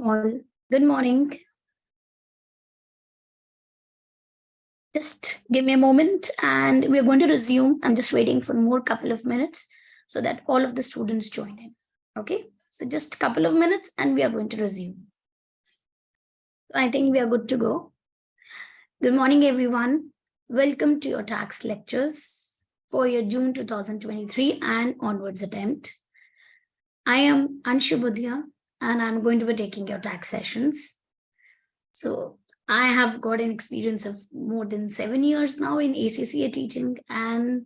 all. Good morning. Just give me a moment and we're going to resume. I'm just waiting for more couple of minutes so that all of the students join in. Okay, so just a couple of minutes and we are going to resume. I think we are good to go. Good morning, everyone. Welcome to your tax lectures for your June 2023 and onwards attempt. I am Anshu Budhia and I'm going to be taking your tax sessions. So I have got an experience of more than 7 years now in ACCA teaching, and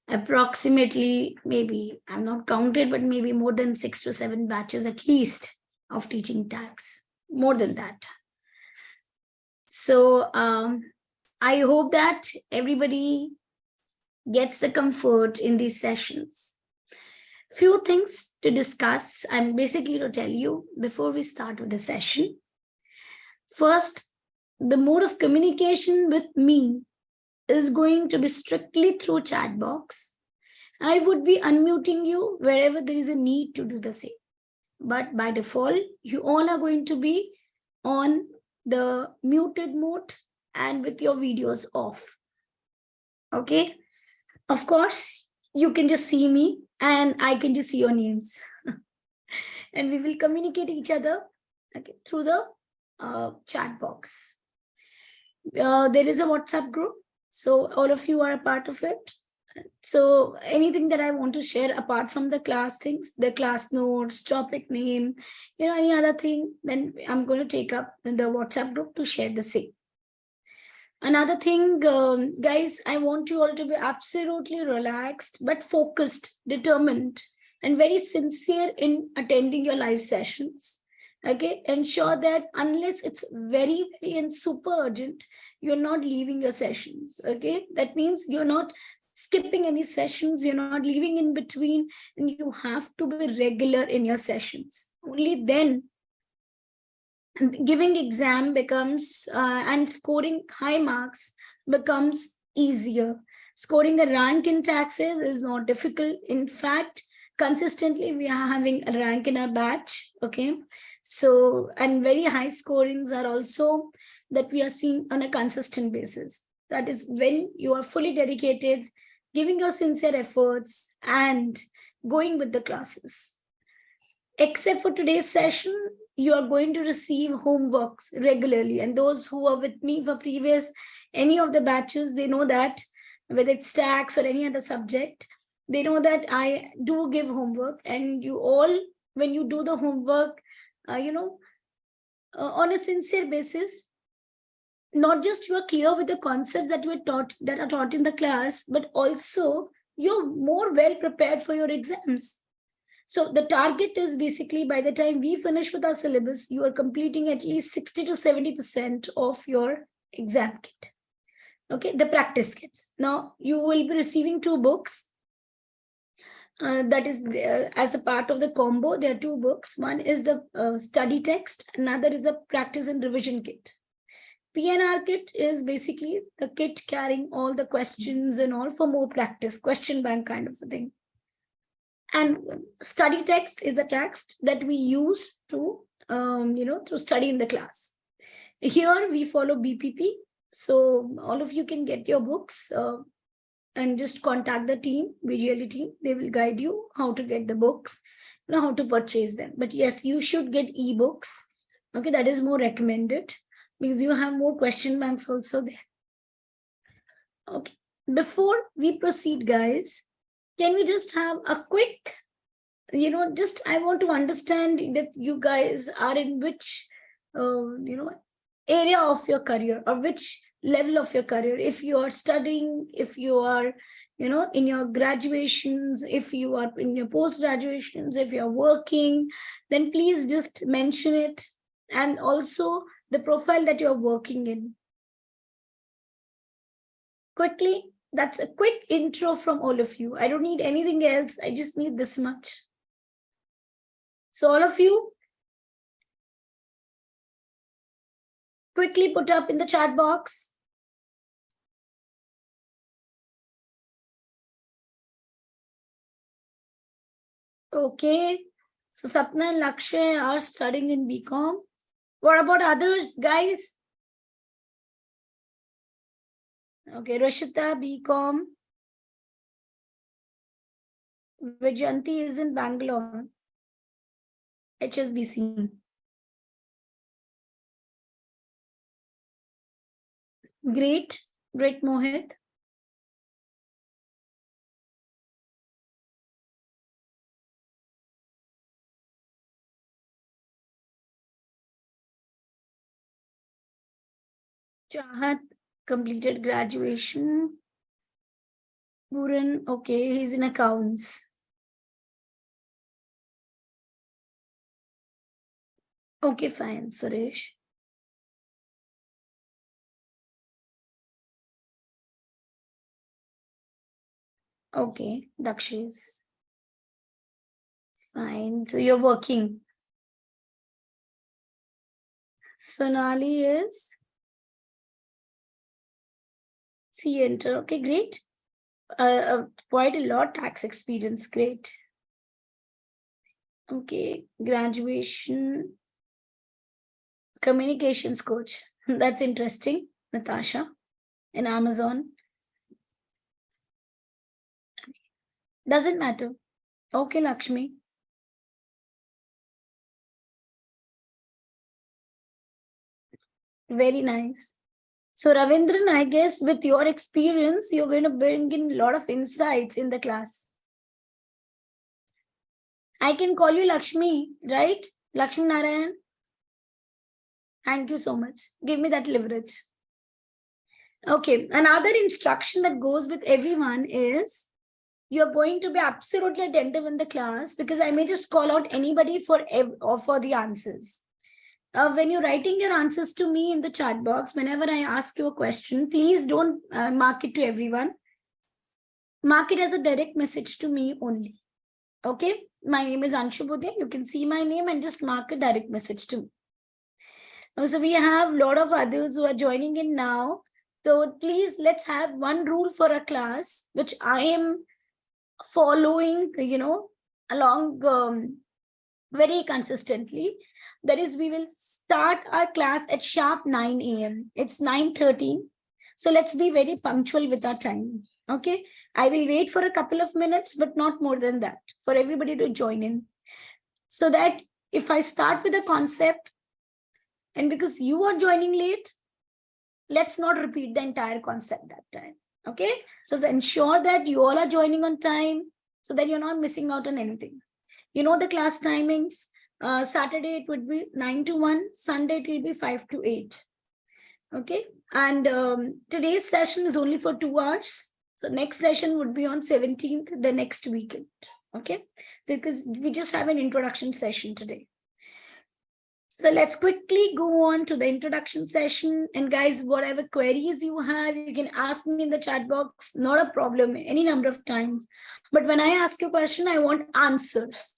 approximately, maybe I'm not counted, but maybe more than 6 to 7 batches at least of teaching tax, more than that. So I hope that everybody gets the comfort in these sessions. Few things to discuss and basically to tell you before we start with the session. First, the mode of communication with me is going to be strictly through chat box. I would be unmuting you wherever there is a need to do the same. But by default, you all are going to be on the muted mode and with your videos off. Okay? Of course, you can just see me and I can just see your names. And we will communicate each other through the chat box. There is a WhatsApp group, so all of you are a part of it. So anything that I want to share apart from the class things, the class notes, topic name, any other thing, then I'm going to take up in the WhatsApp group to share the same. Another thing, guys, I want you all to be absolutely relaxed, but focused, determined, and very sincere in attending your live sessions. Okay, ensure that unless it's very, very and super urgent, you're not leaving your sessions. Okay, that means you're not skipping any sessions, you're not leaving in between, and you have to be regular in your sessions. Only then giving exam becomes and scoring high marks becomes easier. Scoring a rank in taxes is not difficult. In fact, consistently we are having a rank in our batch. Okay, so and very high scorings are also that we are seeing on a consistent basis. That is when you are fully dedicated, giving your sincere efforts and going with the classes. Except for today's session, you are going to receive homeworks regularly. And those who are with me for previous, any of the batches, they know that whether it's tax or any other subject, they know that I do give homework. And you all, when you do the homework, on a sincere basis, not just you are clear with the concepts that are taught in the class, but also you're more well prepared for your exams. So the target is basically by the time we finish with our syllabus, you are completing at least 60 to 70% of your exam kit. Okay, the practice kits. Now you will be receiving 2 books. That is as a part of the combo. There are 2 books. One is the study text, another is the practice and revision kit. PNR kit is basically the kit carrying all the questions and all for more practice, question bank kind of a thing. And study text is the text that we use to, to study in the class. Here we follow BPP. So all of you can get your books and just contact the team, VGLD team. They will guide you how to get the books, how to purchase them. But yes, you should get ebooks. Okay, that is more recommended because you have more question banks also there. Okay, before we proceed, guys, can we just have a quick, I want to understand that you guys are in which, area of your career or which level of your career. If you are studying, if you are, in your graduations, if you are in your post-graduations, if you're working, then please just mention it. And also the profile that you're working in. Quickly. That's a quick intro from all of you. I don't need anything else. I just need this much. So all of you, quickly put up in the chat box. Okay. So Sapna and Lakshay are studying in BCom. What about others, guys? Okay, Rashita, BCom. Vijayanti is in Bangalore, HSBC. Great, great, Mohit. Chahat completed graduation. Puran, okay, he's in accounts. Okay, fine, Suresh. Okay, Dakshish. Fine, so you're working. Sonali is C enter. Okay, great. Quite a lot tax experience. Great. Okay, graduation communications coach. That's interesting. Natasha in Amazon. Doesn't matter. Okay, Lakshmi. Very nice. So, Ravindran, I guess with your experience, you're going to bring in a lot of insights in the class. I can call you Lakshmi, right? Lakshmi Narayan. Thank you so much. Give me that leverage. Okay, another instruction that goes with everyone is you're going to be absolutely attentive in the class because I may just call out anybody for the answers. When you're writing your answers to me in the chat box, whenever I ask you a question, please don't mark it to everyone. Mark it as a direct message to me only. Okay, my name is Anshu Budhia. You can see my name and just mark a direct message to me. So we have a lot of others who are joining in now. So please, let's have one rule for a class, which I am following, along very consistently. That is, we will start our class at sharp 9 a.m. It's 9:30. So let's be very punctual with our time. Okay. I will wait for a couple of minutes, but not more than that, for everybody to join in. So that if I start with a concept, and because you are joining late, let's not repeat the entire concept that time. Okay. So ensure that you all are joining on time so that you're not missing out on anything. You know the class timings. Saturday it would be 9 to 1. Sunday it will be 5 to 8. Okay. And today's session is only for 2 hours. So next session would be on 17th, the next weekend. Okay. Because we just have an introduction session today. So let's quickly go on to the introduction session. And guys, whatever queries you have, you can ask me in the chat box. Not a problem, any number of times. But when I ask you a question, I want answers.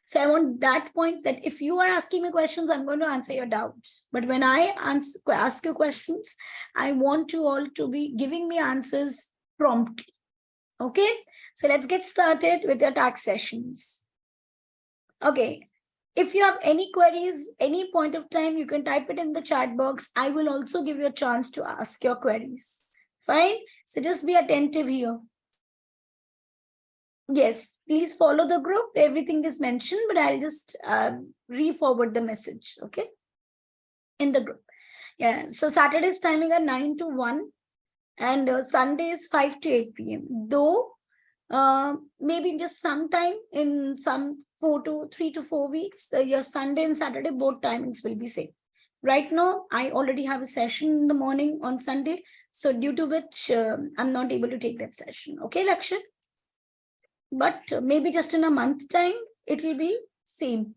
So I want that point that if you are asking me questions, I'm going to answer your doubts. But when I ask you questions, I want you all to be giving me answers promptly. Okay, so let's get started with your tax sessions. Okay, if you have any queries, any point of time, you can type it in the chat box. I will also give you a chance to ask your queries. Fine, so just be attentive here. Yes, please follow the group. Everything is mentioned, but I'll just re-forward the message, okay, in the group. Yeah, so Saturday's timing are 9 to 1 and Sunday is 5 to 8 p.m. Though maybe just sometime in some 3 to 4 weeks, your Sunday and Saturday, both timings will be same. Right now, I already have a session in the morning on Sunday, so due to which I'm not able to take that session. Okay, Lakshay? But maybe just in a month time, it will be same.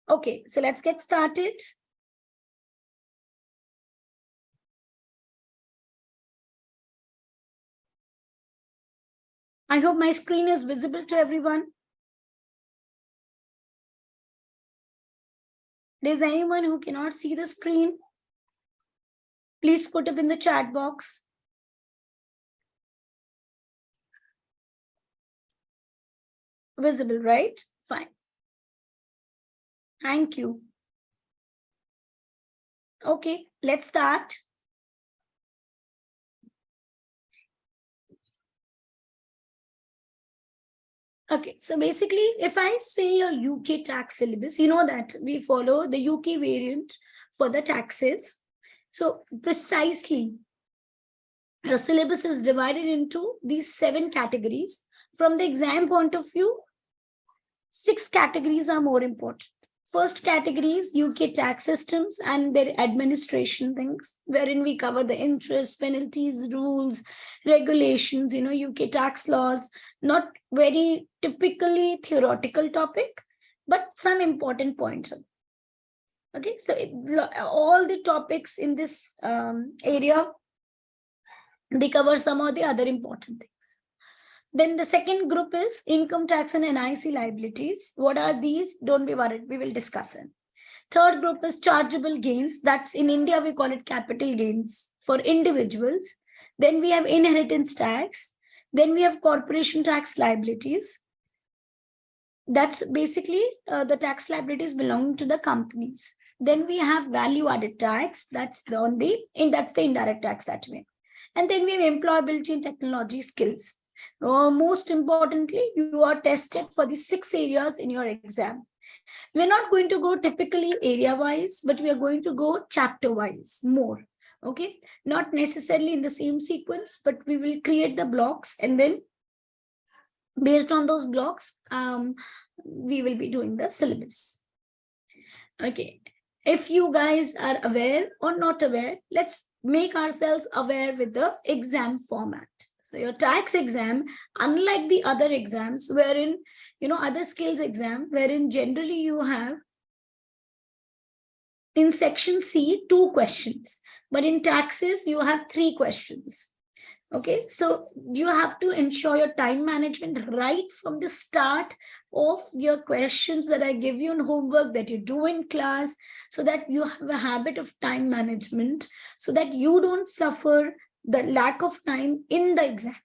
Okay, so let's get started. I hope my screen is visible to everyone. There's anyone who cannot see the screen? Please put up in the chat box. Visible, right? Fine. Thank you. Okay, let's start. Okay, so basically, if I say a UK tax syllabus, you know that we follow the UK variant for the taxes. So precisely, the syllabus is divided into these 7 categories. From the exam point of view, 6 categories are more important. First category is UK tax systems and their administration things, wherein we cover the interest, penalties, rules, regulations, UK tax laws, not very typically theoretical topic, but some important points. Okay, so all the topics in this area, they cover some of the other important things. Then the second group is income tax and NIC liabilities. What are these? Don't be worried. We will discuss it. Third group is chargeable gains. That's in India, we call it capital gains for individuals. Then we have inheritance tax. Then we have corporation tax liabilities. That's basically the tax liabilities belonging to the companies. Then we have value added tax. That's the indirect tax that way. And then we have employability and technology skills. Most importantly, you are tested for the 6 areas in your exam. We're not going to go typically area-wise, but we are going to go chapter-wise more. Okay, not necessarily in the same sequence, but we will create the blocks, and then based on those blocks, we will be doing the syllabus. Okay, if you guys are aware or not aware, let's make ourselves aware with the exam format. So your tax exam, unlike the other exams, wherein, other skills exam, wherein generally you have in section C 2 questions, but in taxes you have 3 questions. Okay, so you have to ensure your time management right from the start of your questions that I give you in homework, that you do in class, so that you have a habit of time management, so that you don't suffer the lack of time in the exams.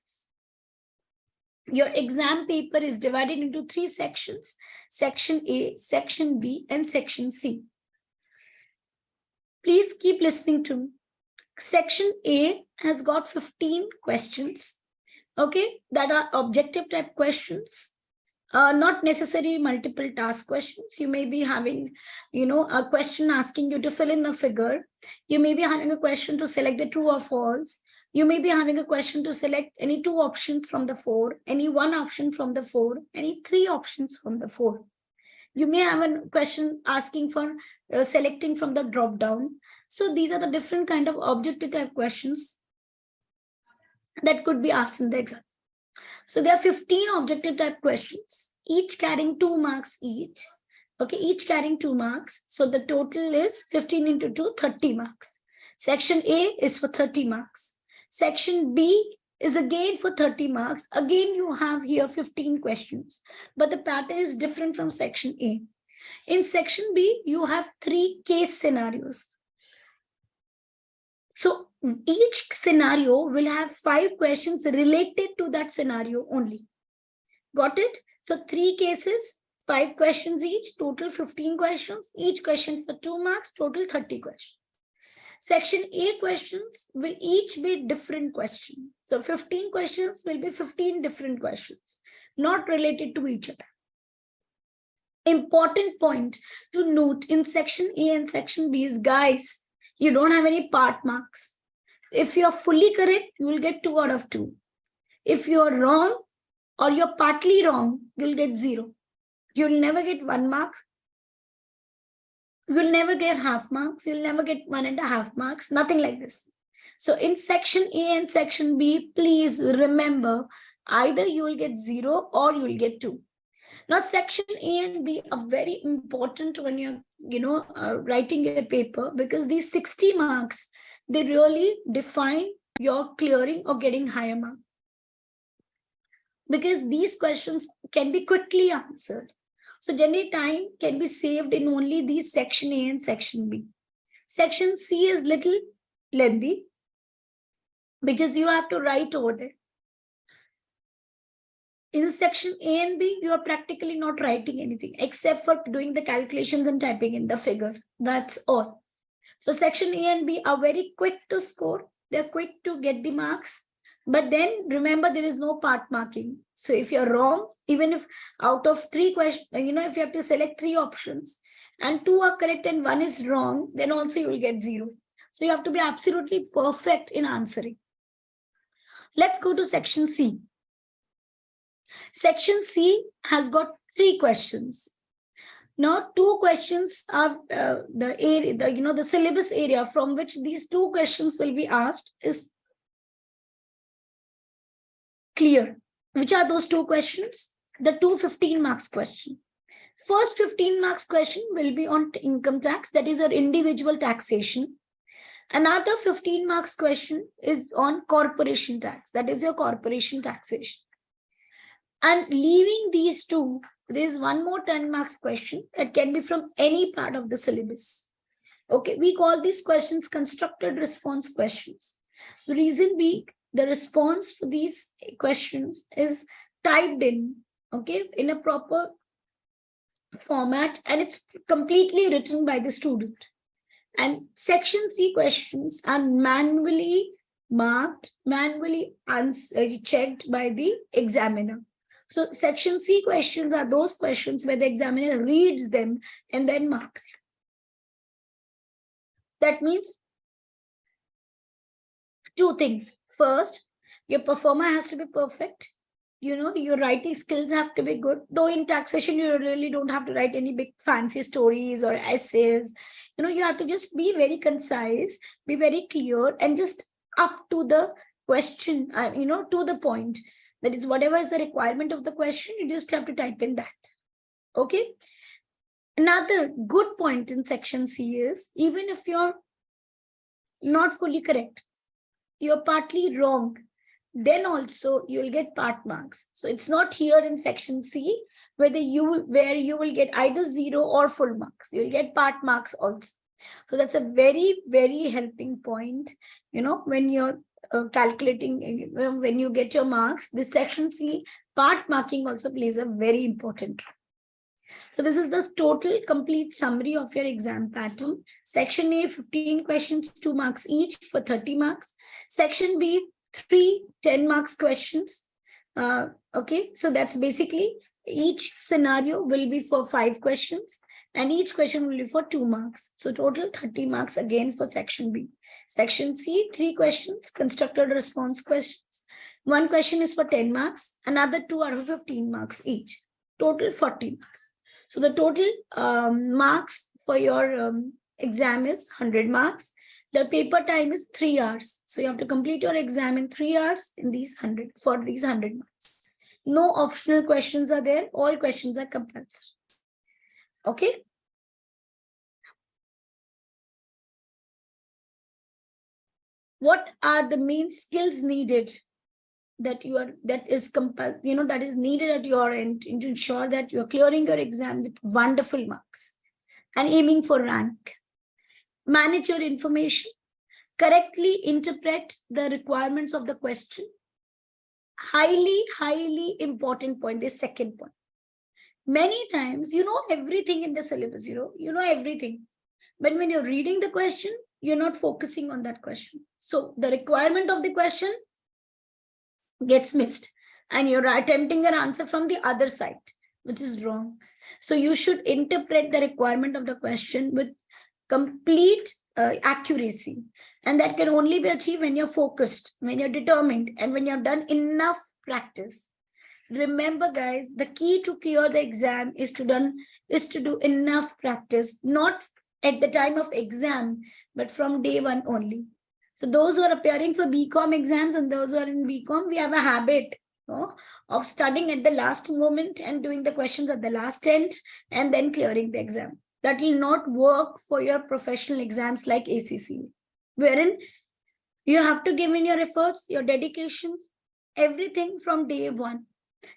Your exam paper is divided into 3 sections: section A, section B, and section C. Please keep listening to me. Section A has got 15 questions, okay, that are objective type questions, not necessarily multiple task questions. You may be having, a question asking you to fill in the figure. You may be having a question to select the true or false. You may be having a question to select any 2 options from the 4, any 1 option from the 4, any 3 options from the 4. You may have a question asking for selecting from the drop down. So these are the different kind of objective type questions that could be asked in the exam. So there are 15 objective type questions, each carrying 2 marks each. Okay, each carrying 2 marks. So the total is 15 into 2, 30 marks. Section A is for 30 marks. Section B is again for 30 marks. Again, you have here 15 questions, but the pattern is different from section A. In section B, you have 3 case scenarios. So each scenario will have 5 questions related to that scenario only. Got it? So 3 cases, 5 questions each, total 15 questions, each question for 2 marks, total 30 questions. Section A questions will each be different questions. So 15 questions will be 15 different questions, not related to each other. Important point to note in section A and section B is, guys, you don't have any part marks. If you're fully correct, you will get 2 out of 2. If you're wrong or you're partly wrong, you'll get 0. You'll never get 1 mark. You'll never get half marks. You'll never get 1.5 marks. Nothing like this. So in section A and section B, please remember, either you will get 0 or you will get 2. Now, section A and B are very important when you're, writing a paper, because these 60 marks, they really define your clearing or getting higher mark. Because these questions can be quickly answered. So generally time can be saved in only these section A and section B. Section C is little lengthy because you have to write over there. In section A and B, you are practically not writing anything except for doing the calculations and typing in the figure. That's all. So section A and B are very quick to score. They're quick to get the marks. But then remember, there is no part marking. So if you're wrong, even if out of 3 questions, if you have to select 3 options and 2 are correct and 1 is wrong, then also you will get 0. So you have to be absolutely perfect in answering. Let's go to section C. Section C has got 3 questions. Now, 2 questions are the syllabus area from which these 2 questions will be asked is clear. Which are those 2 questions? The 2 15 marks question. First 15 marks question will be on income tax, that is our individual taxation. Another 15 marks question is on corporation tax, that is your corporation taxation. And leaving these 2, there is one more 10 marks question that can be from any part of the syllabus. Okay, we call these questions constructed response questions. The reason being, the response for these questions is typed in, okay, in a proper format, and it's completely written by the student. And section C questions are manually marked, manually checked by the examiner. So section C questions are those questions where the examiner reads them and then marks them. That means 2 things. First, your performer has to be perfect. Your writing skills have to be good. Though in taxation, you really don't have to write any big fancy stories or essays. You have to just be very concise, be very clear, and just up to the question, to the point. That is, whatever is the requirement of the question, you just have to type in that. Okay. Another good point in section C is, even if you're not fully correct, you're partly wrong, then also you'll get part marks. So it's not here in section C where you will get either 0 or full marks. You'll get part marks also. So that's a very, very helping point. When you're calculating, when you get your marks, this section C part marking also plays a very important role. So this is the total complete summary of your exam pattern. Section A, 15 questions, 2 marks each for 30 marks. Section B, 3 10 marks questions. Okay, so that's basically each scenario will be for 5 questions and each question will be for 2 marks. So total 30 marks again for section B. Section C, 3 questions, constructed response questions. 1 question is for 10 marks, another 2 are for 15 marks each. Total 40 marks. So the total marks for your exam is 100 marks. The paper time is 3 hours. So you have to complete your exam in 3 hours in these 100 marks. No optional questions are there. All questions are compulsory. Okay. What are the main skills needed that is needed at your end to ensure that you're clearing your exam with wonderful marks and aiming for rank? Manage your information, correctly interpret the requirements of the question. Highly, highly important point, this second point. Many times, you know everything in the syllabus, you know everything. But when you're reading the question, you're not focusing on that question. So the requirement of the question gets missed and you're attempting an answer from the other side, which is wrong. So you should interpret the requirement of the question with complete accuracy. And that can only be achieved when you're focused, when you're determined, and when you've done enough practice. Remember, guys, the key to clear the exam is to do enough practice, not at the time of exam, but from day 1 only. So those who are appearing for BCom exams and those who are in BCom, we have a habit of studying at the last moment and doing the questions at the last end and then clearing the exam. That will not work for your professional exams like ACCA, wherein you have to give in your efforts, your dedication, everything from day 1,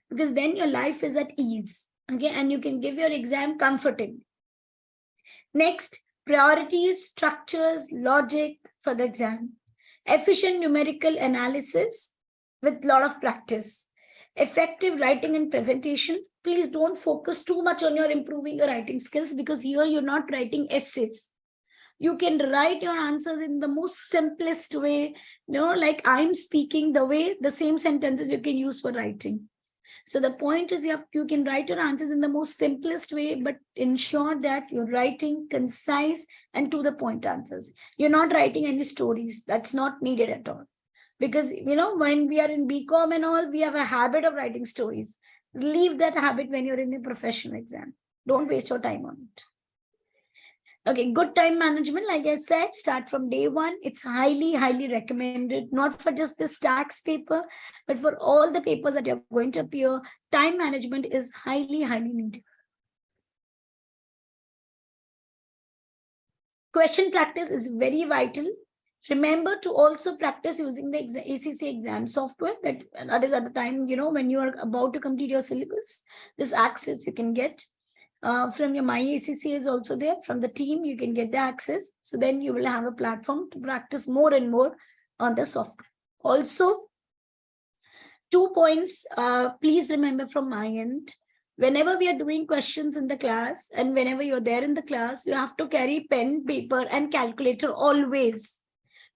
because then your life is at ease, okay, and you can give your exam comfortably. Next, priorities, structures, logic for the exam, efficient numerical analysis with a lot of practice, effective writing and presentation. Please don't focus too much on your improving your writing skills, because here you're not writing essays. You can write your answers in the most simplest way, like I'm speaking the way, the same sentences you can use for writing. So the point is you can write your answers in the most simplest way, but ensure that you're writing concise and to the point answers. You're not writing any stories. That's not needed at all. Because, when we are in BCom and all, we have a habit of writing stories. Leave that habit when you're in a professional exam. Don't waste your time on it. Okay, good time management, like I said, start from day one. It's highly, highly recommended, not for just this tax paper, but for all the papers that you're going to appear. Time management is highly, highly needed. Question practice is very vital. Remember to also practice using the ACCA exam software. That is at the time, when you are about to complete your syllabus. This access you can get. From your My ACCA is also there. From the team, you can get the access. So then you will have a platform to practice more and more on the software. Also, 2 points, please remember from my end. Whenever we are doing questions in the class and whenever you're there in the class, you have to carry pen, paper, and calculator always.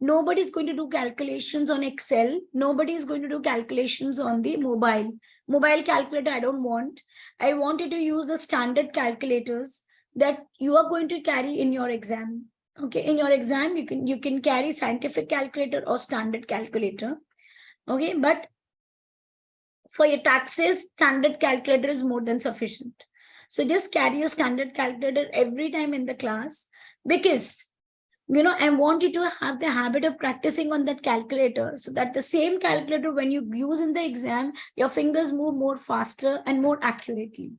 Nobody is going to do calculations on Excel. Nobody is going to do calculations on the mobile. Mobile calculator, I don't want. I want you to use the standard calculators that you are going to carry in your exam. Okay, in your exam, you can carry scientific calculator or standard calculator. Okay, but for your taxes, standard calculator is more than sufficient. So just carry your standard calculator every time in the class, because I want you to have the habit of practicing on that calculator, so that the same calculator, when you use in the exam, your fingers move more faster and more accurately.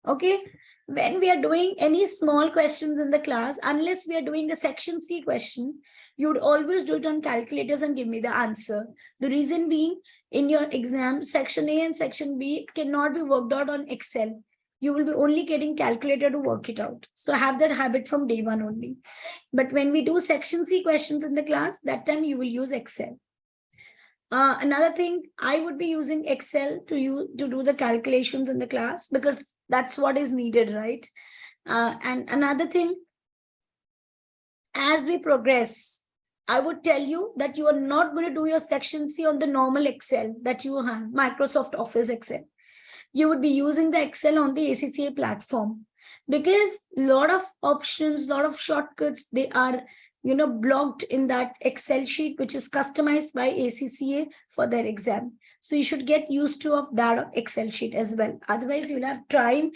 Okay. When we are doing any small questions in the class, unless we are doing a section C question, you would always do it on calculators and give me the answer. The reason being, in your exam, section A and section B cannot be worked out on Excel. You will be only getting calculator to work it out. So have that habit from day one only. But when we do section C questions in the class, that time you will use Excel. Another thing, I would be using Excel to do the calculations in the class, because that's what is needed, right? And another thing, as we progress, I would tell you that you are not going to do your section C on the normal Excel that you have, Microsoft Office Excel. You would be using the Excel on the ACCA platform, because a lot of options, a lot of shortcuts, they are blocked in that Excel sheet, which is customized by ACCA for their exam. So you should get used to of that Excel sheet as well. Otherwise, you'll have time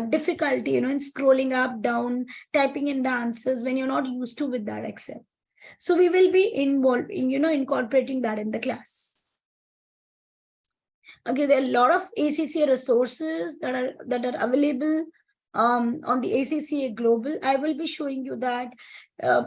difficulty, in scrolling up, down, typing in the answers when you're not used to with that Excel. So we will be involved in, incorporating that in the class. Okay, there are a lot of ACCA resources that are available on the ACCA Global. I will be showing you that.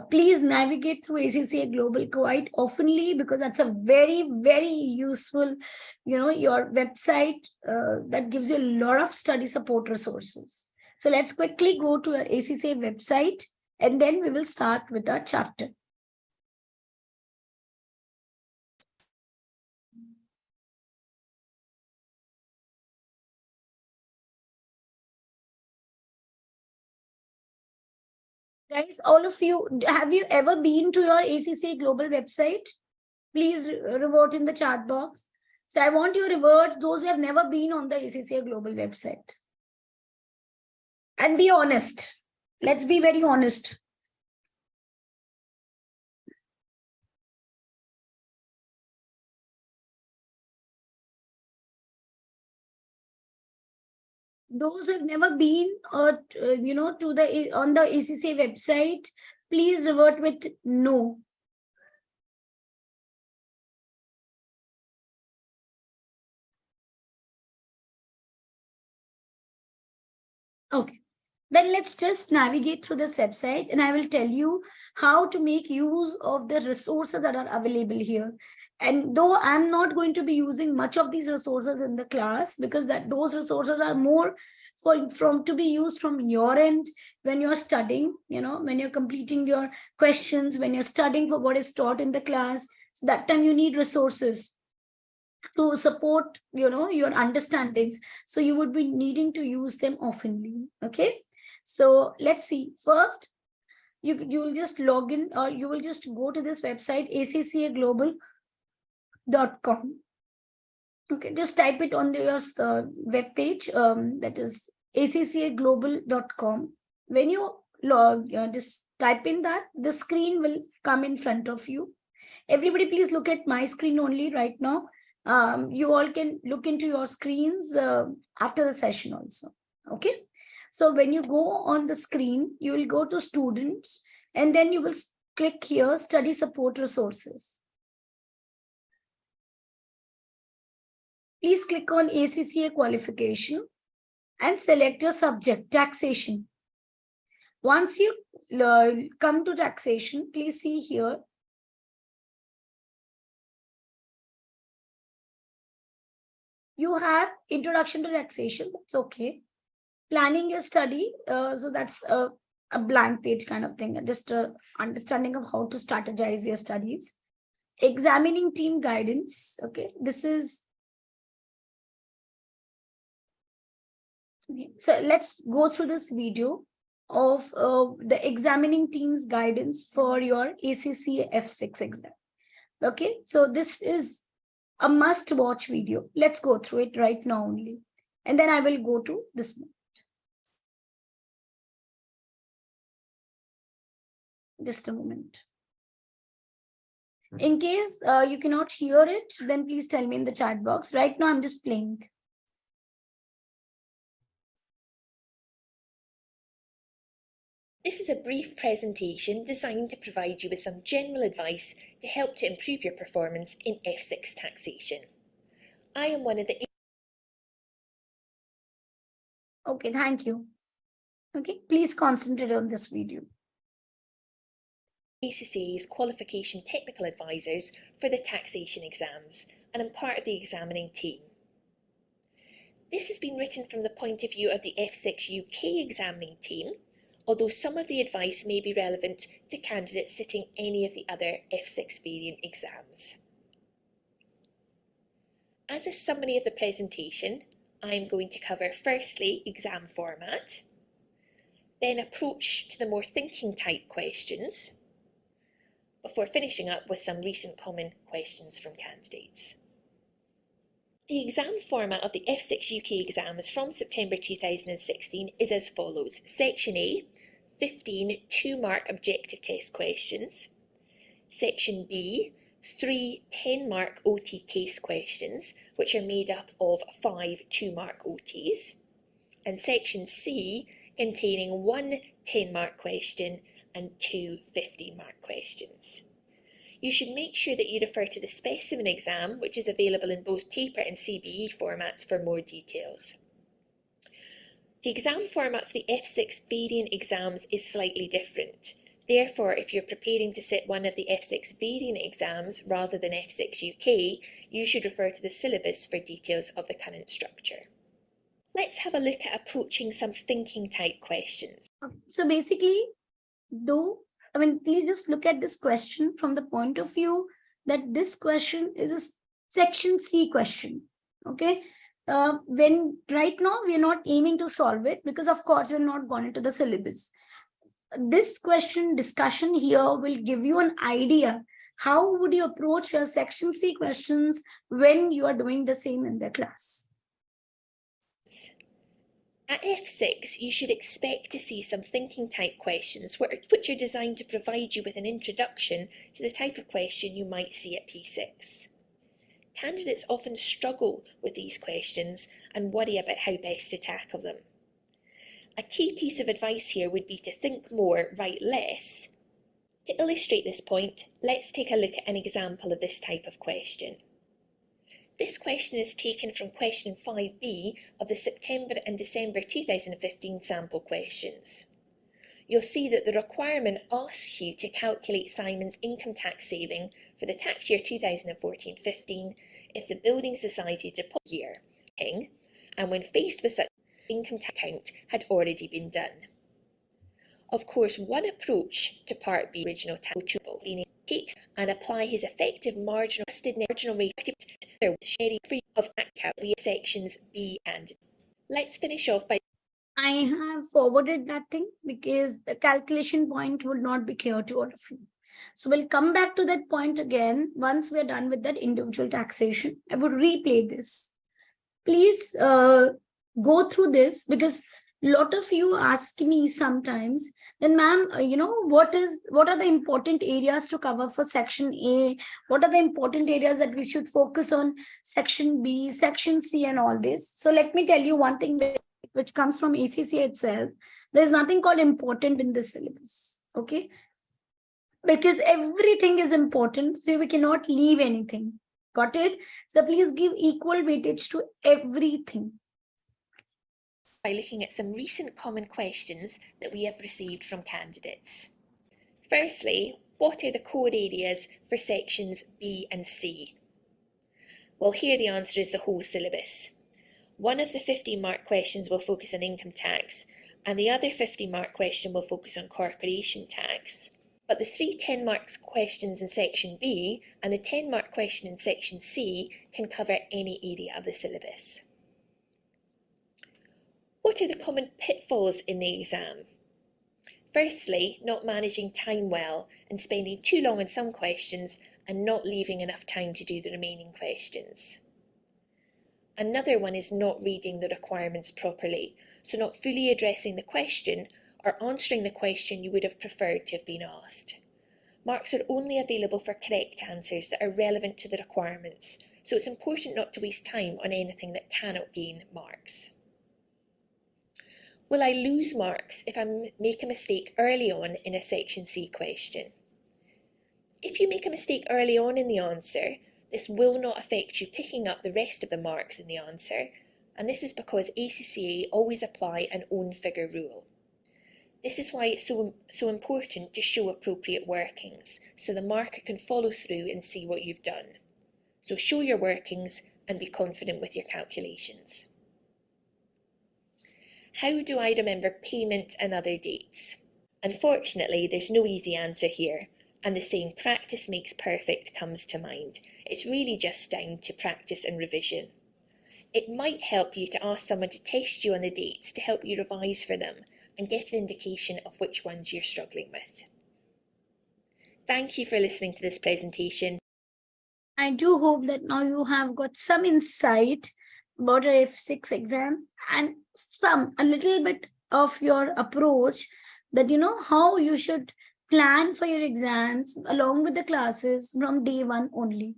Please navigate through ACCA Global quite oftenly, because that's a very, very useful, your website that gives you a lot of study support resources. So let's quickly go to our ACCA website, and then we will start with our chapter. Guys, all of you, have you ever been to your ACCA Global website? Please revert in the chat box. So I want you to revert those who have never been on the ACCA Global website. And be honest. Let's be very honest. Those who have never been to the on the ACCA website, please revert with no. Okay, then let's just navigate through this website, and I will tell you how to make use of the resources that are available here. And though I'm not going to be using much of these resources in the class, because those resources are more to be used from your end when you're studying, when you're completing your questions, when you're studying for what is taught in the class. So that time you need resources. to support, your understandings. So you would be needing to use them oftenly. Okay. So let's see. First, you will just log in, or you will just go to this website, acccaglobal.com. Okay, just type it on your web page, that is acccaglobal.com. When you just type in that, the screen will come in front of you. Everybody, please look at my screen only right now. You all can look into your screens after the session also. Okay. So when you go on the screen, you will go to students, and then you will click here, study support resources. Please click on ACCA qualification and select your subject, taxation. Once you come to taxation, please see here. You have introduction to taxation, that's okay. Planning your study, so that's a blank page kind of thing, just understanding of how to strategize your studies. Examining team guidance, okay, this is. So let's go through this video of the examining team's guidance for your ACCA F6 exam. Okay, so this is a must watch video. Let's go through it right now only. And then I will go to this one. Just a moment. In case you cannot hear it, then please tell me in the chat box. Right now I'm just playing. This is a brief presentation designed to provide you with some general advice to help to improve your performance in F6 taxation. I am one of the... Okay, thank you. Okay, please concentrate on this video. ACCA's qualification technical advisors for the taxation exams, and I'm part of the examining team. This has been written from the point of view of the F6 UK examining team, although some of the advice may be relevant to candidates sitting any of the other F6 variant exams. As a summary of the presentation, I'm going to cover firstly exam format, then approach to the more thinking type questions, before finishing up with some recent common questions from candidates. The exam format of the F6 UK exams from September 2016 is as follows. Section A, 15 2-mark objective test questions. Section B, 3 10-mark OT case questions, which are made up of 5 2-mark OTs. And Section C, containing 1 10-mark question and 2 15-mark questions. You should make sure that you refer to the specimen exam, which is available in both paper and CBE formats for more details. The exam format for the F6 variant exams is slightly different. Therefore, if you're preparing to sit one of the F6 variant exams rather than F6 UK, you should refer to the syllabus for details of the current structure. Let's have a look at approaching some thinking type questions. So basically, please just look at this question from the point of view that this question is a section C question. Okay. When right now we are not aiming to solve it because of course we're not gone into the syllabus. This question discussion here will give you an idea how would you approach your section C questions when you are doing the same in the class. At F6, you should expect to see some thinking type questions which are designed to provide you with an introduction to the type of question you might see at P6. Candidates often struggle with these questions and worry about how best to tackle them. A key piece of advice here would be to think more, write less. To illustrate this point, let's take a look at an example of this type of question. This question is taken from question 5B of the September and December 2015 sample questions. You'll see that the requirement asks you to calculate Simon's income tax saving for the tax year 2014-15 if the Building Society deposit year, and when faced with such income tax count had already been done. Of course, one approach to Part B original tax being takes and apply his effective marginal rate of ACCA sections B and D. Let's finish off by I have forwarded that thing because the calculation point would not be clear to all of you. So we'll come back to that point again once we're done with that individual taxation. I would replay this. Please go through this because a lot of you ask me sometimes, then ma'am, what are the important areas to cover for section A? What are the important areas that we should focus on section B, section C and all this? So let me tell you one thing which comes from ACCA itself. There's nothing called important in this syllabus, okay? Because everything is important, so we cannot leave anything. Got it? So please give equal weightage to everything. By looking at some recent common questions that we have received from candidates. Firstly, what are the core areas for sections B and C? Well, here the answer is the whole syllabus. One of the 15-mark questions will focus on income tax, and the other 50-mark question will focus on corporation tax. But the 3 10-mark questions in section B and the 10-mark question in section C can cover any area of the syllabus. What are the common pitfalls in the exam? Firstly, not managing time well and spending too long on some questions and not leaving enough time to do the remaining questions. Another one is not reading the requirements properly, so not fully addressing the question or answering the question you would have preferred to have been asked. Marks are only available for correct answers that are relevant to the requirements, so it's important not to waste time on anything that cannot gain marks. Will I lose marks if I make a mistake early on in a section C question? If you make a mistake early on in the answer, this will not affect you picking up the rest of the marks in the answer, and this is because ACCA always apply an own figure rule. This is why it's so important to show appropriate workings, so the marker can follow through and see what you've done. So show your workings and be confident with your calculations. How do I remember payment and other dates? Unfortunately, there's no easy answer here, and the saying practice makes perfect comes to mind. It's really just down to practice and revision. It might help you to ask someone to test you on the dates to help you revise for them and get an indication of which ones you're struggling with. Thank you for listening to this presentation. I do hope that now you have got some insight about your F6 exam and a little bit of your approach that how you should plan for your exams along with the classes from day one only.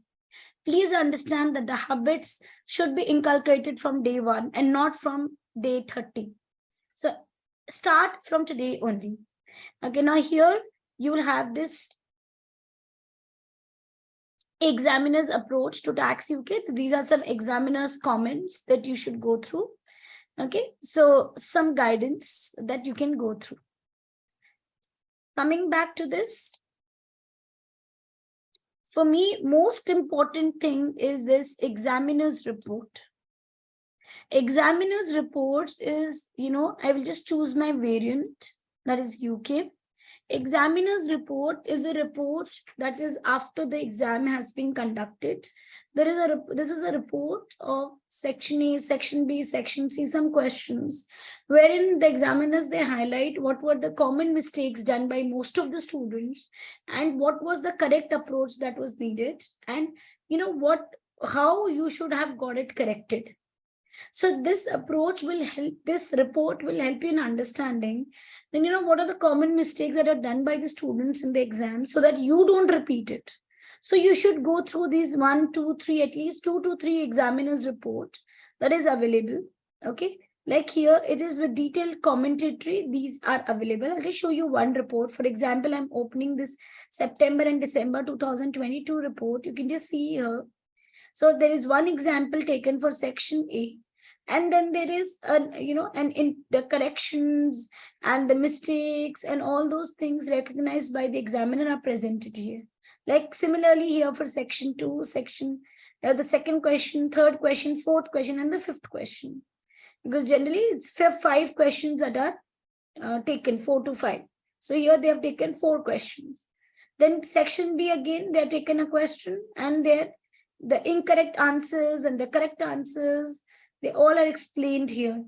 Please understand that the habits should be inculcated from day one and not from day 30. So start from today only. Okay, now here you will have this examiner's approach to tax UK. These are some examiner's comments that you should go through. Okay, so some guidance that you can go through. Coming back to this, for me, most important thing is this examiner's report. Examiner's reports is, I will just choose my variant, that is UK. Examiner's report is a report that is after the exam has been conducted. This is a report of section A, section B, section C, some questions, wherein the examiners, they highlight what were the common mistakes done by most of the students and what was the correct approach that was needed, and how you should have got it corrected. So this approach will help, this report will help you in understanding then what are the common mistakes that are done by the students in the exam so that you don't repeat it. So you should go through these 1, 2, 3, at least 2 to 3 examiners report that is available. Okay, like here it is with detailed commentary. These are available. I'll just show you one report. For example, I'm opening this September and December 2022 report. You can just see here. So there is one example taken for section A. And then there is, the corrections and the mistakes and all those things recognized by the examiner are presented here. Like similarly here for section 2, the second question, third question, fourth question, and the fifth question. Because generally it's 5 questions that are taken, 4 to 5. So here they have taken 4 questions. Then section B again, they're taken a question and the incorrect answers and the correct answers, they all are explained here.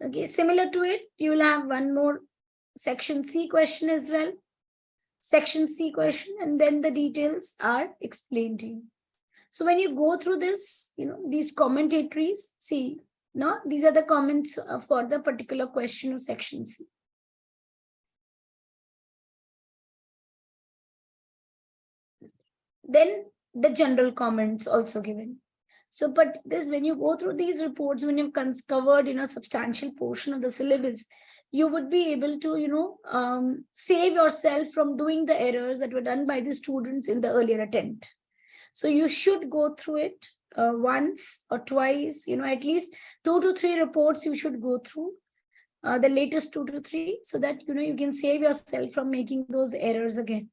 Okay, similar to it, you will have one more section C question as well. Section C question, and then the details are explained to you. So when you go through this, these commentaries, see, no, these are the comments for the particular question of section C. Then the general comments also given. So, but this, when you go through these reports, when you've covered, substantial portion of the syllabus, you would be able to, save yourself from doing the errors that were done by the students in the earlier attempt. So you should go through it once or twice, at least 2 to 3 reports you should go through, the latest 2 to 3, so that, you can save yourself from making those errors again.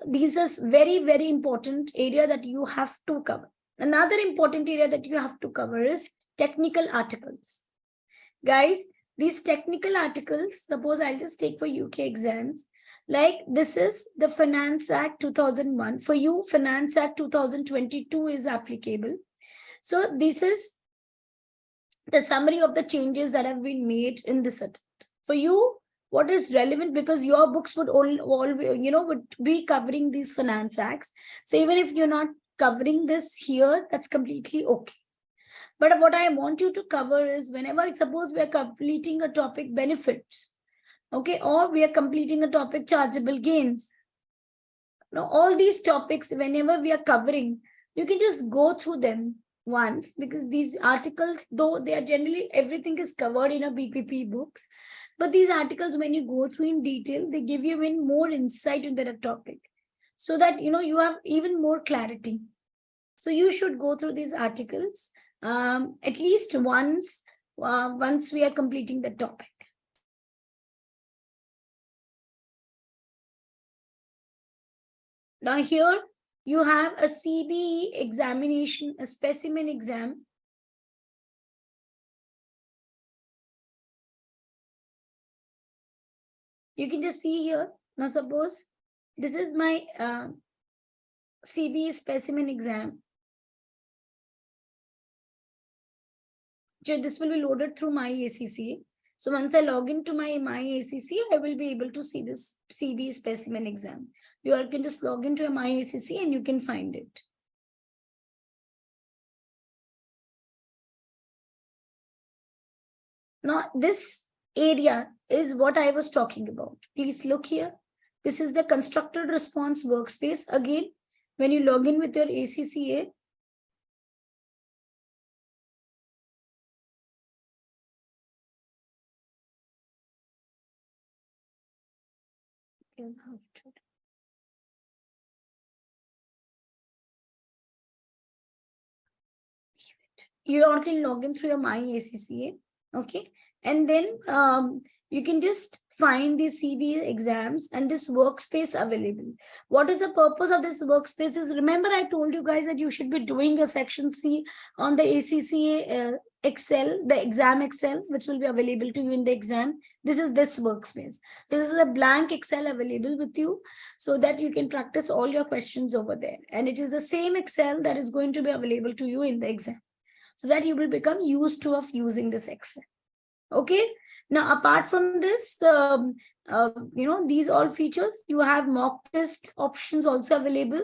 These are very, very important area that you have to cover. Another important area that you have to cover is technical articles. Guys, these technical articles, suppose I'll just take for UK exams, like this is the Finance Act 2001. For you, Finance Act 2022 is applicable. So this is the summary of the changes that have been made in this attempt. For you, what is relevant, because your books would all would be covering these finance acts. So even if you're not covering this here, that's completely okay. But what I want you to cover is, whenever, suppose we are completing a topic benefits, okay, or we are completing a topic chargeable gains. Now, all these topics, whenever we are covering, you can just go through them once, because these articles, though they are generally, everything is covered in a BPP books, but these articles, when you go through in detail, they give you even more insight into the topic, so that, you have even more clarity. So you should go through these articles at least once we are completing the topic. Now here you have a CBE examination, a specimen exam. You can just see here. Now suppose this is my CBE specimen exam. So this will be loaded through my ACCA. So once I log into my ACCA, I will be able to see this CBE specimen exam. You all can just log into my ACCA and you can find it. Now this area is what I was talking about. Please look here. This is the constructed response workspace. Again, when you log in with your ACCA, you all can log in through your ACCA, okay, and then you can just find these CBE exams and this workspace available. What is the purpose of this workspace is, remember I told you guys that you should be doing your section C on the ACCA Excel, the exam Excel, which will be available to you in the exam. This is this workspace. So this is a blank Excel available with you, so that you can practice all your questions over there. And it is the same Excel that is going to be available to you in the exam, so that you will become used to of using this Excel. Okay. Now, apart from this, these all features, you have mock test options also available.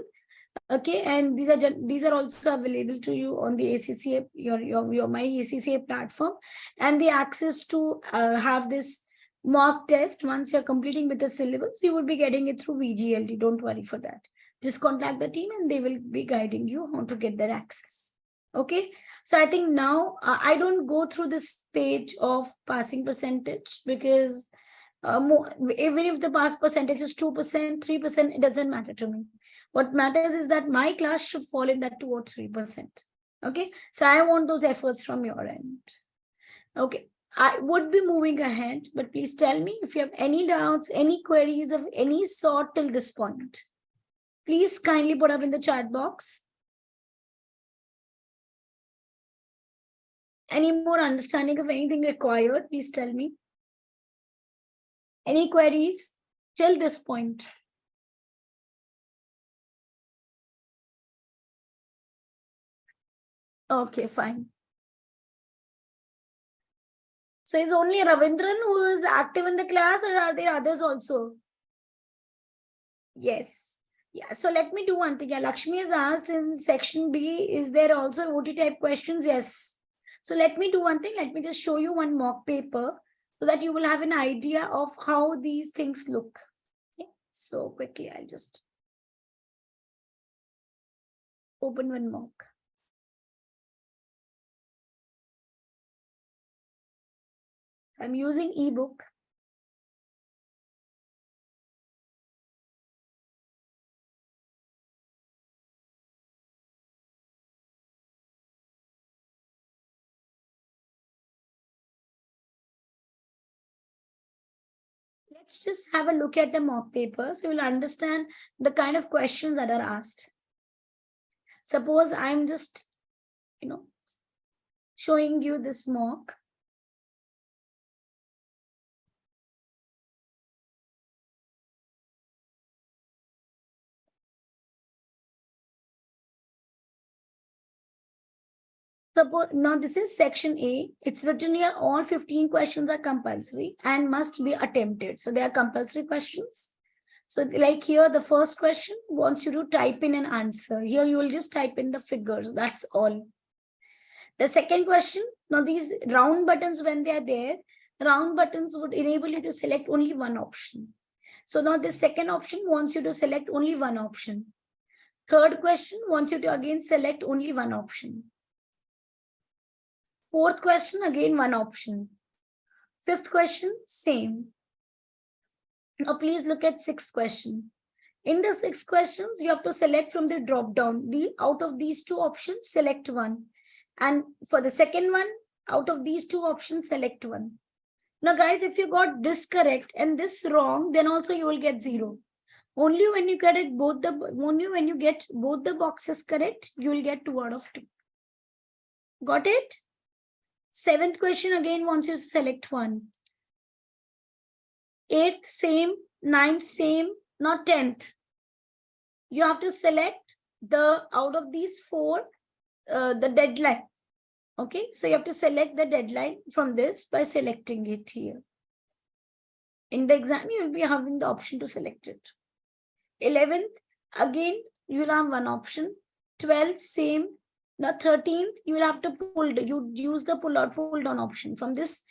Okay, and these are also available to you on the ACCA, your my ACCA platform, and the access to have this mock test. Once you're completing with the syllabus, you will be getting it through VGLD. Don't worry for that. Just contact the team and they will be guiding you how to get that access. Okay. So I think now I don't go through this page of passing percentage, because even if the pass percentage is 2%, 3%, it doesn't matter to me. What matters is that my class should fall in that 2 or 3%. Okay. So I want those efforts from your end. Okay. I would be moving ahead, but please tell me if you have any doubts, any queries of any sort till this point. Please kindly put up in the chat box. Any more understanding of anything required, please tell me. Any queries? till this point? Okay, fine. So is only Ravindran who is active in the class, or are there others also? Yes. Yeah, so let me do one thing. Yeah, Lakshmi has asked in section B, is there also OT type questions? Yes. So let me do one thing. Let me just show you one mock paper so that you will have an idea of how these things look. Okay. So quickly, I'll just open one mock. I'm using ebook. Let's just have a look at the mock paper so you'll understand the kind of questions that are asked. Suppose I'm just, showing you this mock. Suppose now this is section A. It's written here all 15 questions are compulsory and must be attempted. So they are compulsory questions. So like here, the first question wants you to type in an answer. Here you will just type in the figures. That's all. The second question, now these round buttons, when they are there, round buttons would enable you to select only one option. So now the second option wants you to select only one option. Third question wants you to again select only one option. Fourth question, again one option. Fifth question, same. Now please look at sixth question. In the six questions, you have to select from the drop down. Out of these two options, select one. And for the second one, out of these two options, select one. Now guys, if you got this correct and this wrong, then also you will get 0. Only when you get both the boxes correct, you will get 2 out of 2. Got it? Seventh question again wants you to select one. Eighth, same. Ninth, same. Not 10th. You have to select out of these 4, the deadline. Okay, so you have to select the deadline from this by selecting it here. In the exam, you will be having the option to select it. 11th, again, you will have one option. 12th, same. Now 13th, you will have to use the pull down option. From this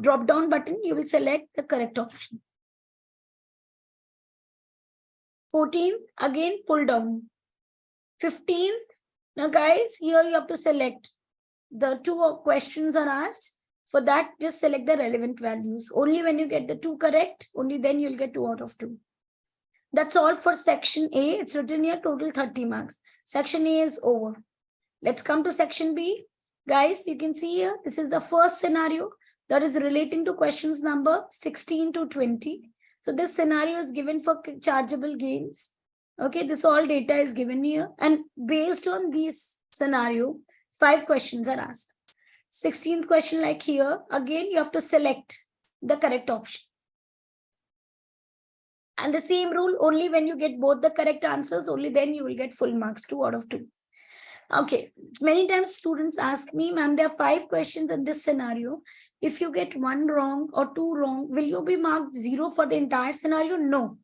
drop down button, you will select the correct option. 14th, again pull down. 15th, now guys, here you have to select the 2 questions are asked. For that, just select the relevant values. Only when you get the 2 correct, only then you'll get 2 out of 2. That's all for section A. It's written here total 30 marks. Section A is over. Let's come to section B. Guys, you can see here, this is the first scenario that is relating to questions number 16 to 20. So this scenario is given for chargeable gains. Okay, this all data is given here. And based on this scenario, 5 questions are asked. 16th question, like here, again, you have to select the correct option. And the same rule, only when you get both the correct answers, only then you will get full marks, 2 out of 2. Okay, many times students ask me, ma'am, there are 5 questions in this scenario. If you get 1 wrong or 2 wrong, will you be marked 0 for the entire scenario? No.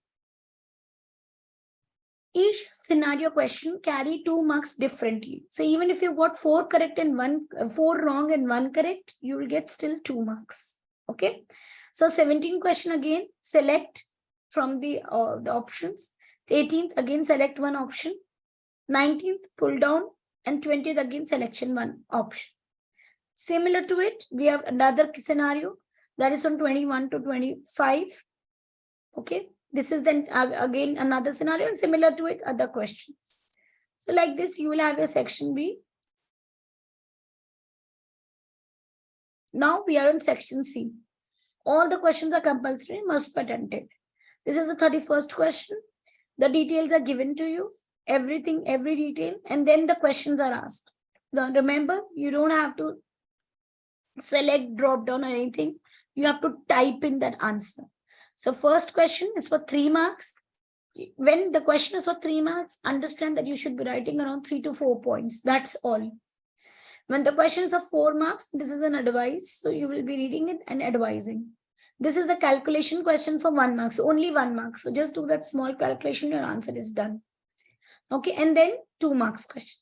Each scenario question carry 2 marks differently. So even if you got 4 correct and 4 wrong and 1 correct, you will get still 2 marks. Okay. So 17th question again, select from the options. 18th again, select one option. 19th, pull down. And 20th again, selection one option. Similar to it, we have another scenario that is from 21 to 25. Okay. This is then again another scenario, and similar to it, other questions. So like this, you will have your section B. Now we are in section C. All the questions are compulsory, must be attempted. This is the 31st question. The details are given to you, everything, every detail, and then the questions are asked. Now remember, you don't have to select, drop down or anything. You have to type in that answer. So first question is for 3 marks. When the question is for 3 marks, understand that you should be writing around 3 to 4 points. That's all. When the questions are 4 marks, this is an advice. So you will be reading it and advising. This is the calculation question for 1 mark. So only 1 mark. So just do that small calculation, your answer is done. Okay, and then 2 marks question.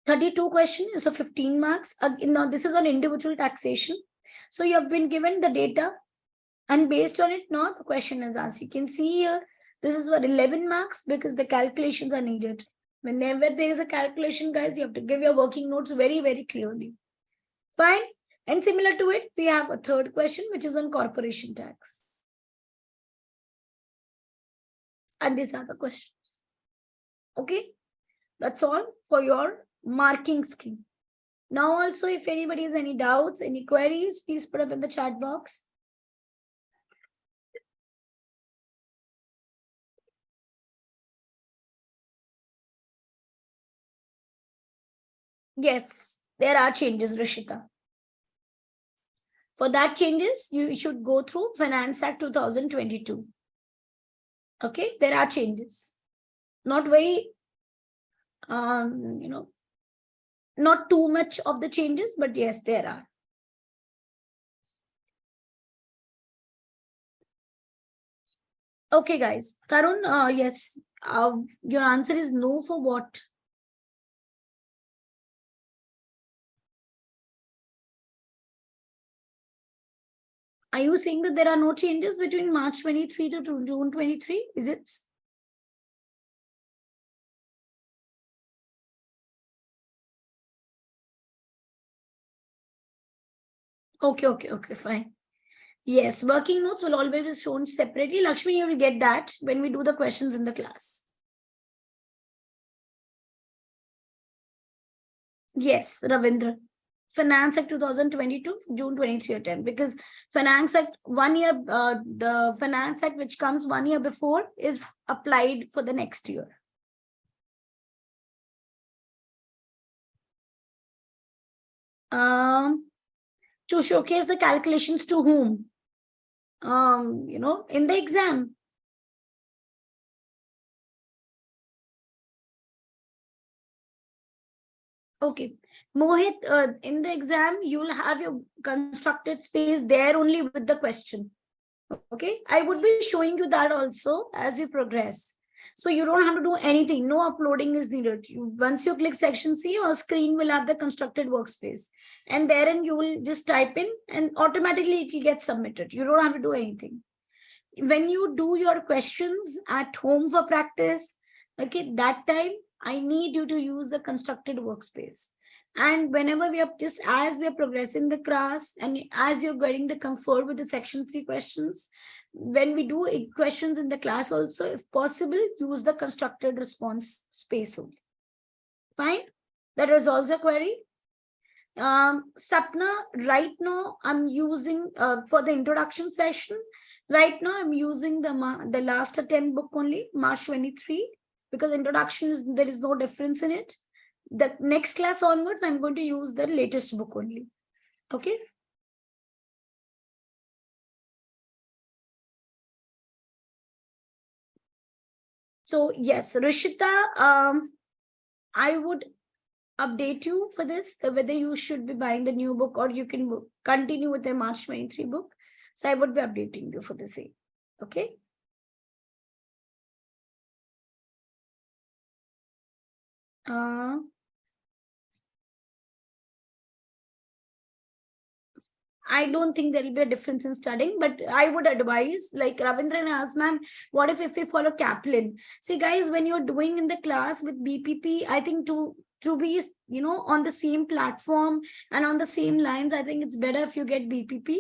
32 question is a 15 marks. Now this is on individual taxation. So you have been given the data, and based on it, now the question is asked. You can see here, this is for 11 marks because the calculations are needed. Whenever there is a calculation, guys, you have to give your working notes very, very clearly. Fine. And similar to it, we have a third question, which is on corporation tax. And these are the questions. Okay. That's all for your marking scheme. Now also, if anybody has any doubts, any queries, please put up in the chat box. Yes, there are changes, Rishita. For that changes, you should go through Finance Act 2022. Okay, there are changes. Not very, not too much of the changes, but yes, there are. Okay, guys. Tarun, yes, your answer is no for what? Are you saying that there are no changes between March 23 to June 23? Is it? Okay, fine. Yes, working notes will always be shown separately. Lakshmi, you will get that when we do the questions in the class. Yes, Ravindra. Finance Act 2022, June 23 attempt, because Finance Act 1 year, the Finance Act which comes 1 year before is applied for the next year. To showcase the calculations to whom? In the exam. Okay. Mohit, in the exam, you will have your constructed space there only with the question. Okay. I would be showing you that also as we progress. So you don't have to do anything. No uploading is needed. Once you click section C, your screen will have the constructed workspace. And therein you will just type in and automatically it will get submitted. You don't have to do anything. When you do your questions at home for practice, okay, that time I need you to use the constructed workspace. And whenever we are as we are progressing the class and as you're getting the comfort with the section 3 questions, when we do questions in the class also, if possible, use the constructed response space only. Fine. That resolves a query. Sapna, right now I'm using for the introduction session. Right now I'm using the last attempt book only, March 23, because introduction there is no difference in it. The next class onwards, I'm going to use the latest book only. Okay. So yes, Rishita, I would update you for this, whether you should be buying the new book or you can continue with the March 23 book. So I would be updating you for the same. Okay. I don't think there will be a difference in studying, but I would advise, like Ravindran asked, ma'am, what if we follow Kaplan? See, guys, when you're doing in the class with BPP, I think to be, on the same platform and on the same lines, I think it's better if you get BPP,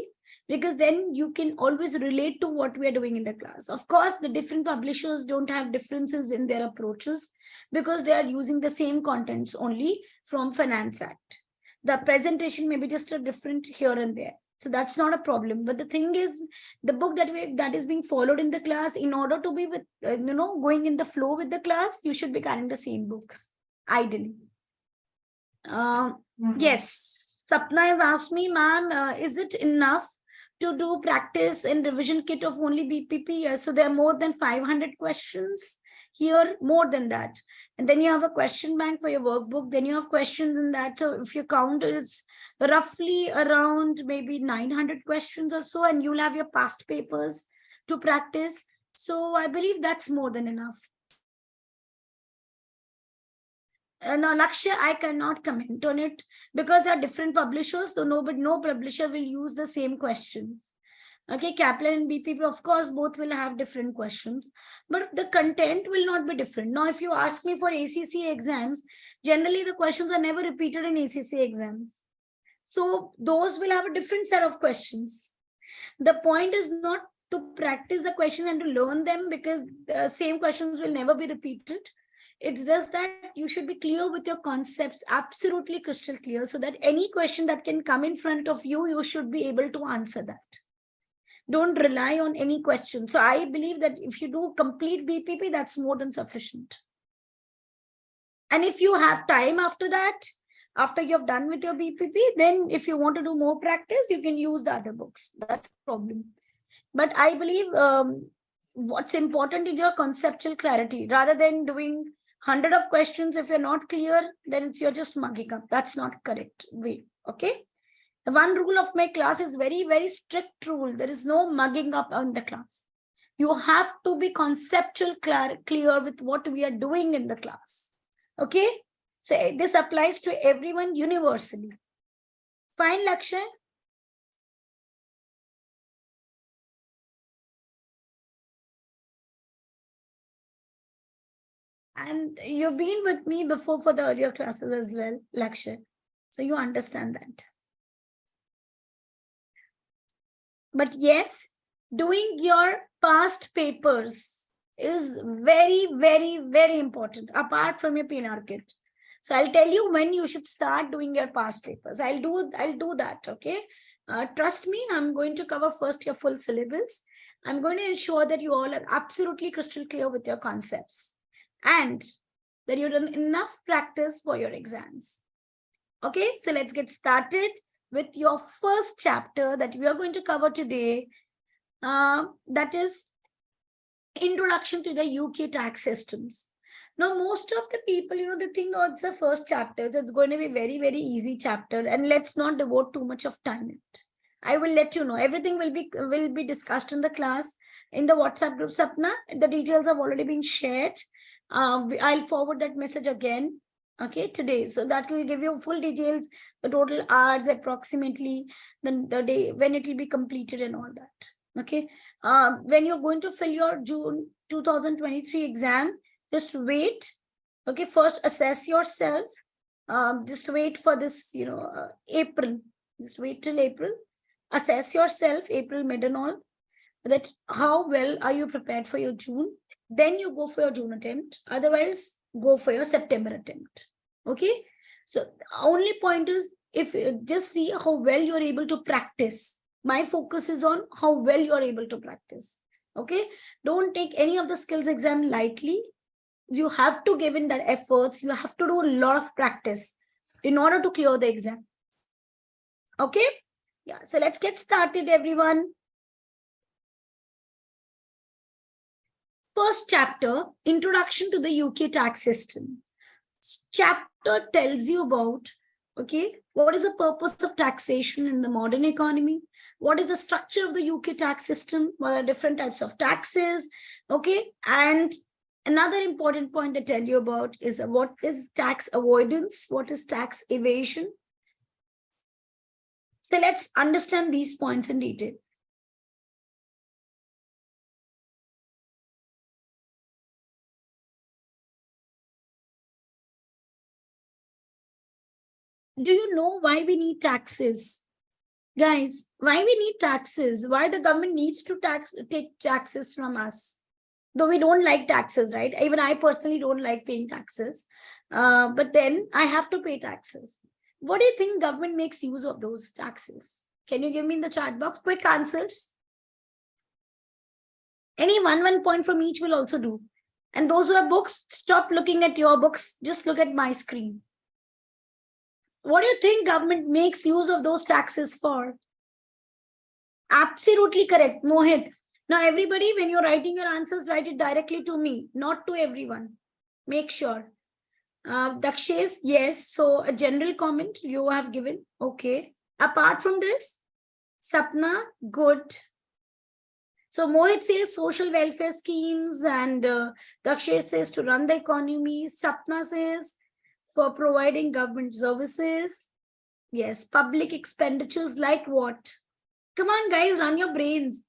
because then you can always relate to what we are doing in the class. Of course, the different publishers don't have differences in their approaches because they are using the same contents only from Finance Act. The presentation may be just a different here and there. So that's not a problem. But the thing is, the book that is being followed in the class, in order to be with, going in the flow with the class, you should be carrying the same books, ideally. Yes, Sapna has asked me, ma'am, is it enough to do practice and revision kit of only BPP? Yes, so there are more than 500 questions here, more than that. And then you have a question bank for your workbook. Then you have questions in that. So if you count, it's roughly around maybe 900 questions or so, and you'll have your past papers to practice. So I believe that's more than enough. Now, Lakshya, I cannot comment on it because there are different publishers, so no publisher will use the same questions. Okay, Kaplan and BPP, of course, both will have different questions, but the content will not be different. Now, if you ask me for ACCA exams, generally the questions are never repeated in ACCA exams. So those will have a different set of questions. The point is not to practice the questions and to learn them, because the same questions will never be repeated. It's just that you should be clear with your concepts, absolutely crystal clear, so that any question that can come in front of you, you should be able to answer that. Don't rely on any question. So I believe that if you do complete BPP, that's more than sufficient. And if you have time after that, after you've done with your BPP, then if you want to do more practice, you can use the other books. That's the problem. But I believe what's important is your conceptual clarity. Rather than doing 100 of questions, if you're not clear, then you're just mugging up. That's not correct way. Okay. The one rule of my class is very, very strict rule. There is no mugging up on the class. You have to be conceptual clear with what we are doing in the class. Okay. So this applies to everyone universally. Fine, Lakshay? And you've been with me before for the earlier classes as well, Lakshay. So you understand that. But yes, doing your past papers is very, very, very important, apart from your PNR kit. So I'll tell you when you should start doing your past papers. I'll do that, okay? Trust me, I'm going to cover first your full syllabus. I'm going to ensure that you all are absolutely crystal clear with your concepts and that you've done enough practice for your exams. Okay, so let's get started with your first chapter that we are going to cover today. That is Introduction to the UK Tax Systems. Now, most of the people, they think, oh, it's the first chapter, so it's going to be very, very easy chapter, and let's not devote too much of time in it. I will let you know. Everything will be discussed in the class, in the WhatsApp group, Sapna. The details have already been shared. I'll forward that message again, okay, today. So that will give you full details, the total hours approximately, then the day when it will be completed and all that. Okay. When you're going to fill your June 2023 exam, just wait. Okay, first assess yourself. Just wait for this, April. Just wait till April. Assess yourself, April, mid and all. That how well are you prepared for your June? Then you go for your June attempt. Otherwise, go for your September attempt. Okay. So only point is, if just see how well you're able to practice. My focus is on how well you're able to practice. Okay. Don't take any of the skills exam lightly. You have to give in that efforts. You have to do a lot of practice in order to clear the exam. Okay. Yeah. So let's get started, everyone. First chapter, Introduction to the UK Tax System. Chapter tells you about, okay, what is the purpose of taxation in the modern economy? What is the structure of the UK tax system? What are different types of taxes? Okay, and another important point they tell you about is what is tax avoidance? What is tax evasion? So let's understand these points in detail. Do you know why we need taxes? Guys, why we need taxes? Why the government needs to take taxes from us? Though we don't like taxes, right? Even I personally don't like paying taxes. But then I have to pay taxes. What do you think government makes use of those taxes? Can you give me in the chat box quick answers? Any one point from each will also do. And those who have books, stop looking at your books. Just look at my screen. What do you think government makes use of those taxes for? Absolutely correct, Mohit. Now, everybody, when you're writing your answers, write it directly to me, not to everyone. Make sure. Dakshesh, yes. So a general comment you have given. Okay. Apart from this, Sapna, good. So Mohit says social welfare schemes, and Dakshesh says to run the economy. Sapna says for providing government services. Yes, public expenditures like what? Come on, guys, run your brains.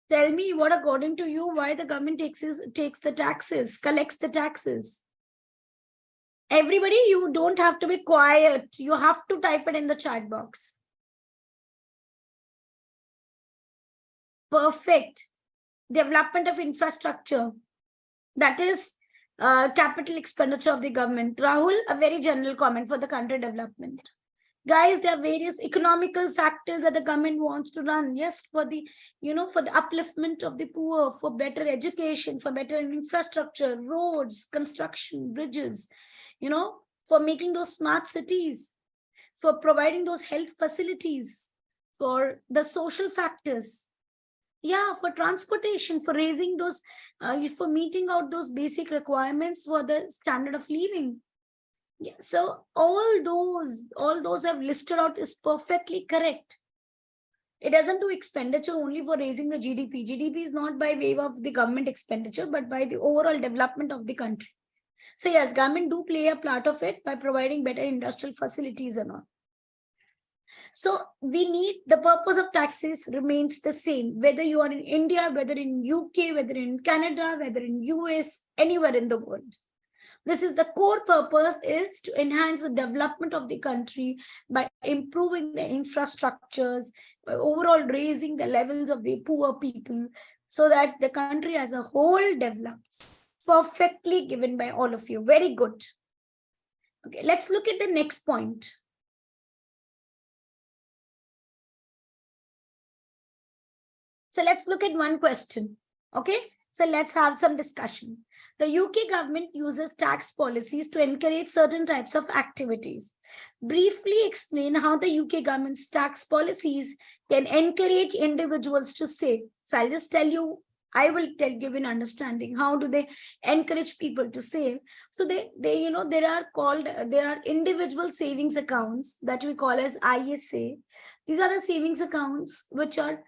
Tell me what, according to you, why the government takes the taxes, collects the taxes. Everybody, you don't have to be quiet. You have to type it in the chat box. Perfect. Development of infrastructure. That is capital expenditure of the government. Rahul, a very general comment for the country development. Guys, there are various economical factors that the government wants to run. Yes, for the, for the upliftment of the poor, for better education, for better infrastructure, roads, construction, bridges, for making those smart cities, for providing those health facilities, for the social factors. Yeah, for transportation, for raising those, for meeting out those basic requirements for the standard of living. Yeah, so all those I've listed out is perfectly correct. It doesn't do expenditure only for raising the GDP. GDP is not by way of the government expenditure, but by the overall development of the country. So yes, government do play a part of it by providing better industrial facilities and all. So we need, the purpose of taxes remains the same, whether you are in India, whether in UK, whether in Canada, whether in US, anywhere in the world. This is the core purpose, is to enhance the development of the country by improving the infrastructures, by overall raising the levels of the poor people, so that the country as a whole develops. Perfectly given by all of you. Very good. Okay, let's look at the next point. So let's look at one question. Okay, so let's have some discussion. The UK government uses tax policies to encourage certain types of activities. Briefly explain how the UK government's tax policies can encourage individuals to save. So I'll just tell you, I will give an understanding. How do they encourage people to save? So they there are individual savings accounts that we call as ISA. These are the savings accounts which are,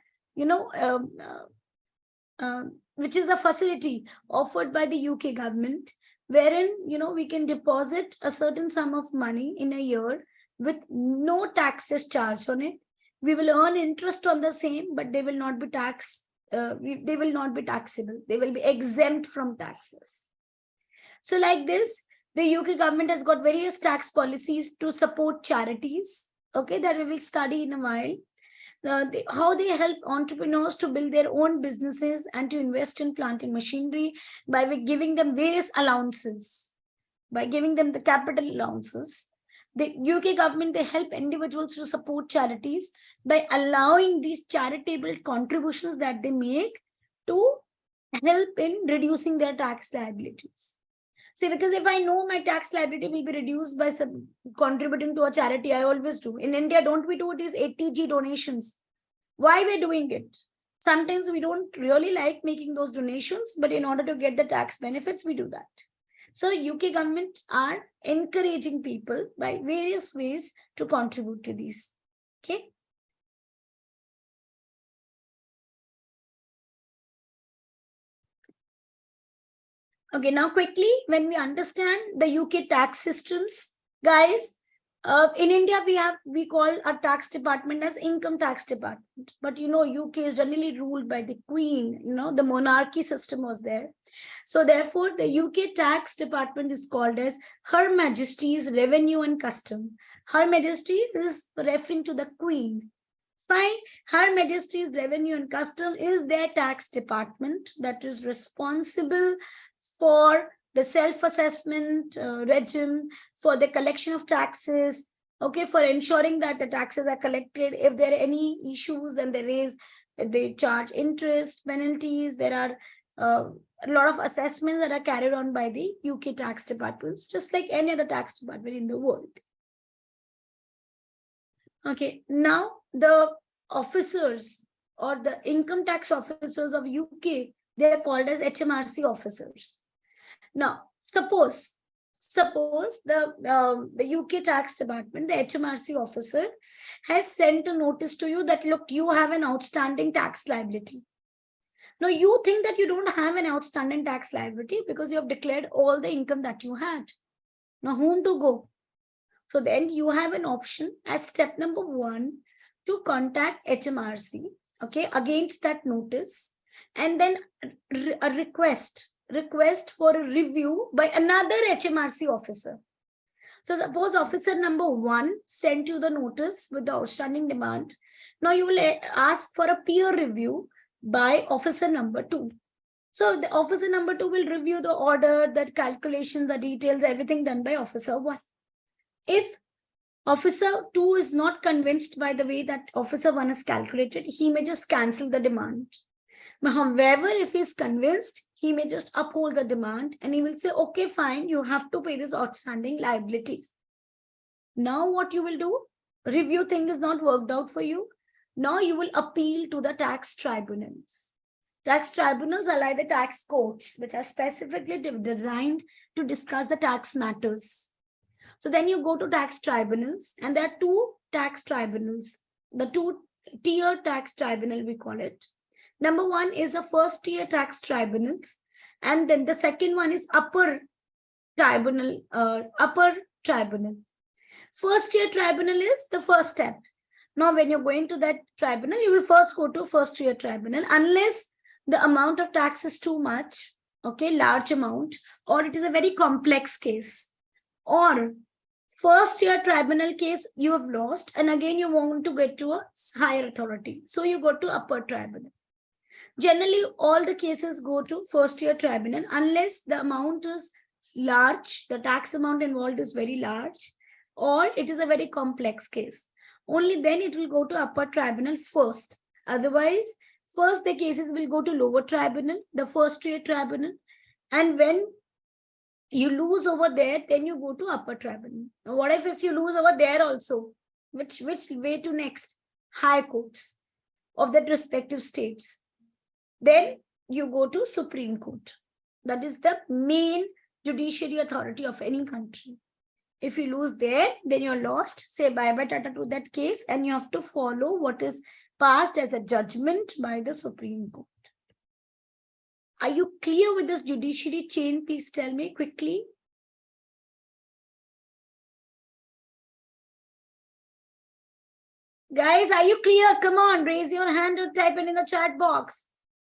which is a facility offered by the UK government, wherein, we can deposit a certain sum of money in a year with no taxes charged on it. We will earn interest on the same, but they will not be taxed. They will not be taxable. They will be exempt from taxes. So like this, the UK government has got various tax policies to support charities. Okay, that we will study in a while. How they help entrepreneurs to build their own businesses and to invest in plant and machinery by giving them various allowances, by giving them the capital allowances. The UK government, they help individuals to support charities by allowing these charitable contributions that they make to help in reducing their tax liabilities. See, because if I know my tax liability will be reduced by contributing to a charity, I always do. In India, don't we do these ATG donations? Why we're doing it? Sometimes we don't really like making those donations, but in order to get the tax benefits, we do that. So UK government are encouraging people by various ways to contribute to these. Okay. Okay, now quickly, when we understand the UK tax systems, guys, in India, we call our tax department as income tax department. But UK is generally ruled by the Queen. The monarchy system was there. So therefore, the UK tax department is called as Her Majesty's Revenue and Custom. Her Majesty is referring to the Queen. Fine. Her Majesty's Revenue and Custom is their tax department that is responsible for the self-assessment regime, for the collection of taxes, okay, for ensuring that the taxes are collected. If there are any issues, then they charge interest, penalties. There are a lot of assessments that are carried on by the UK tax departments, just like any other tax department in the world. Okay, now the officers or the income tax officers of UK, they are called as HMRC officers. Now, suppose the UK tax department, the HMRC officer, has sent a notice to you that, look, you have an outstanding tax liability. Now, you think that you don't have an outstanding tax liability because you have declared all the income that you had. Now, whom to go? So then you have an option as step number 1 to contact HMRC, okay, against that notice, and then a request for a review by another HMRC officer. So suppose officer number 1 sent you the notice with the outstanding demand. Now you will ask for a peer review by officer number 2. So the officer number 2 will review the order, the calculation, the details, everything done by officer 1. If officer 2 is not convinced by the way that officer 1 is calculated, he may just cancel the demand. However, if he is convinced, he may just uphold the demand and he will say, okay, fine, you have to pay these outstanding liabilities. Now what you will do? Review thing is not worked out for you. Now you will appeal to the tax tribunals. Tax tribunals are like the tax courts, which are specifically designed to discuss the tax matters. So then you go to tax tribunals, and there are 2 tax tribunals, the 2-tier tax tribunal we call it. Number 1 is a first tier tax tribunals, and then the second one is upper tribunal. First tier tribunal is the first step. Now, when you're going to that tribunal, you will first go to first tier tribunal, unless the amount of tax is too much, okay, large amount, or it is a very complex case, or first tier tribunal case you have lost, and again you want to get to a higher authority, so you go to upper tribunal. Generally, all the cases go to first tier tribunal unless the amount is large, the tax amount involved is very large, or it is a very complex case. Only then it will go to upper tribunal first. Otherwise, first the cases will go to lower tribunal, the first tier tribunal, and when you lose over there, then you go to upper tribunal. Now, what if you lose over there also? Which way to next? High courts of that respective states. Then you go to Supreme Court. That is the main judiciary authority of any country. If you lose there, then you're lost. Say bye-bye tata to that case, and you have to follow what is passed as a judgment by the Supreme Court. Are you clear with this judiciary chain? Please tell me quickly. Guys, are you clear? Come on, raise your hand or type it in the chat box.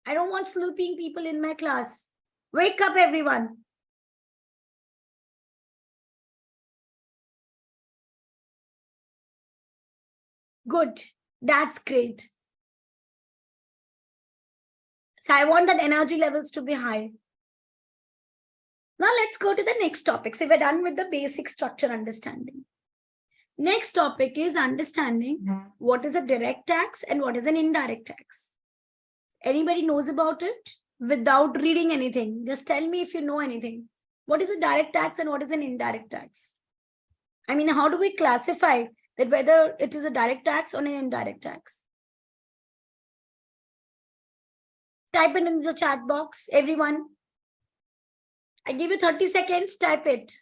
I don't want sleeping people in my class. Wake up, everyone. Good. That's great. So I want that energy levels to be high. Now let's go to the next topic. So we're done with the basic structure understanding. Next topic is understanding what is a direct tax and what is an indirect tax. Anybody knows about it without reading anything? Just tell me if you know anything. What is a direct tax and what is an indirect tax? I mean, how do we classify that whether it is a direct tax or an indirect tax? Type it in the chat box, everyone. I give you 30 seconds, type it.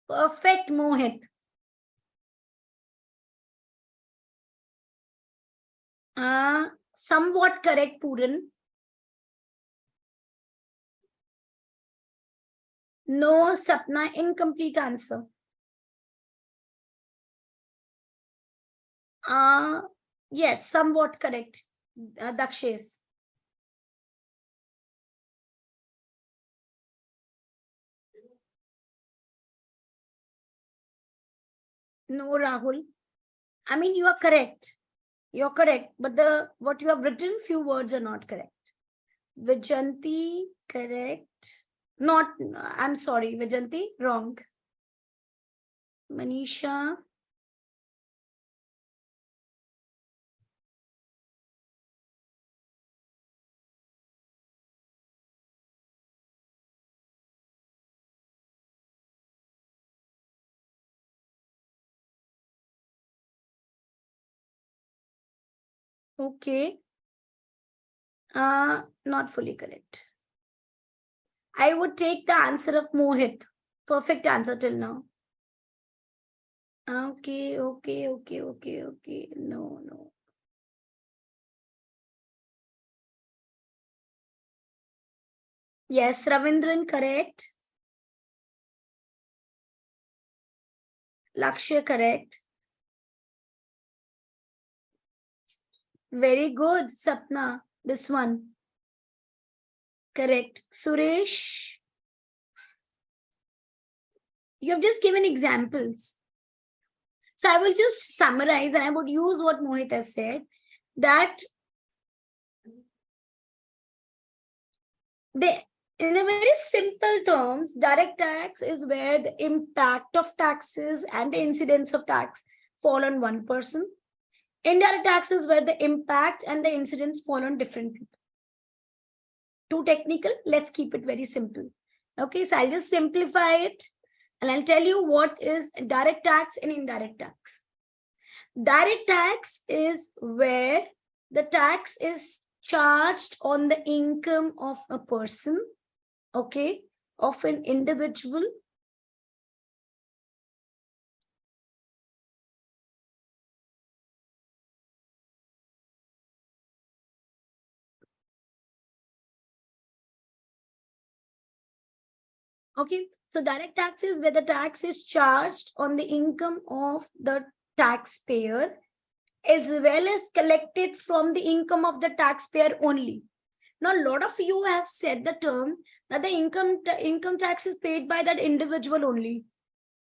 Perfect, Mohit. Somewhat correct, Puran. No, Sapna, incomplete answer. Yes, somewhat correct, Dakshes. No, Rahul. I mean, you are correct. You're correct, but what you have written, few words are not correct. Vijanti, correct. Not, I'm sorry, Vijanti, wrong. Manisha. Okay. Not fully correct. I would take the answer of Mohit. Perfect answer till now. Okay. No. Yes, Ravindran, correct. Lakshya, correct. Very good, Sapna. This one. Correct. Suresh, you have just given examples. So I will just summarize and I would use what Mohit has said, that in a very simple terms, direct tax is where the impact of taxes and the incidence of tax fall on one person. Indirect tax is where the impact and the incidence fall on different people. Too technical, let's keep it very simple. Okay, so I'll just simplify it and I'll tell you what is direct tax and indirect tax. Direct tax is where the tax is charged on the income of a person, okay, of an individual. Okay, so direct tax is where the tax is charged on the income of the taxpayer as well as collected from the income of the taxpayer only. Now, a lot of you have said the term that the income tax is paid by that individual only,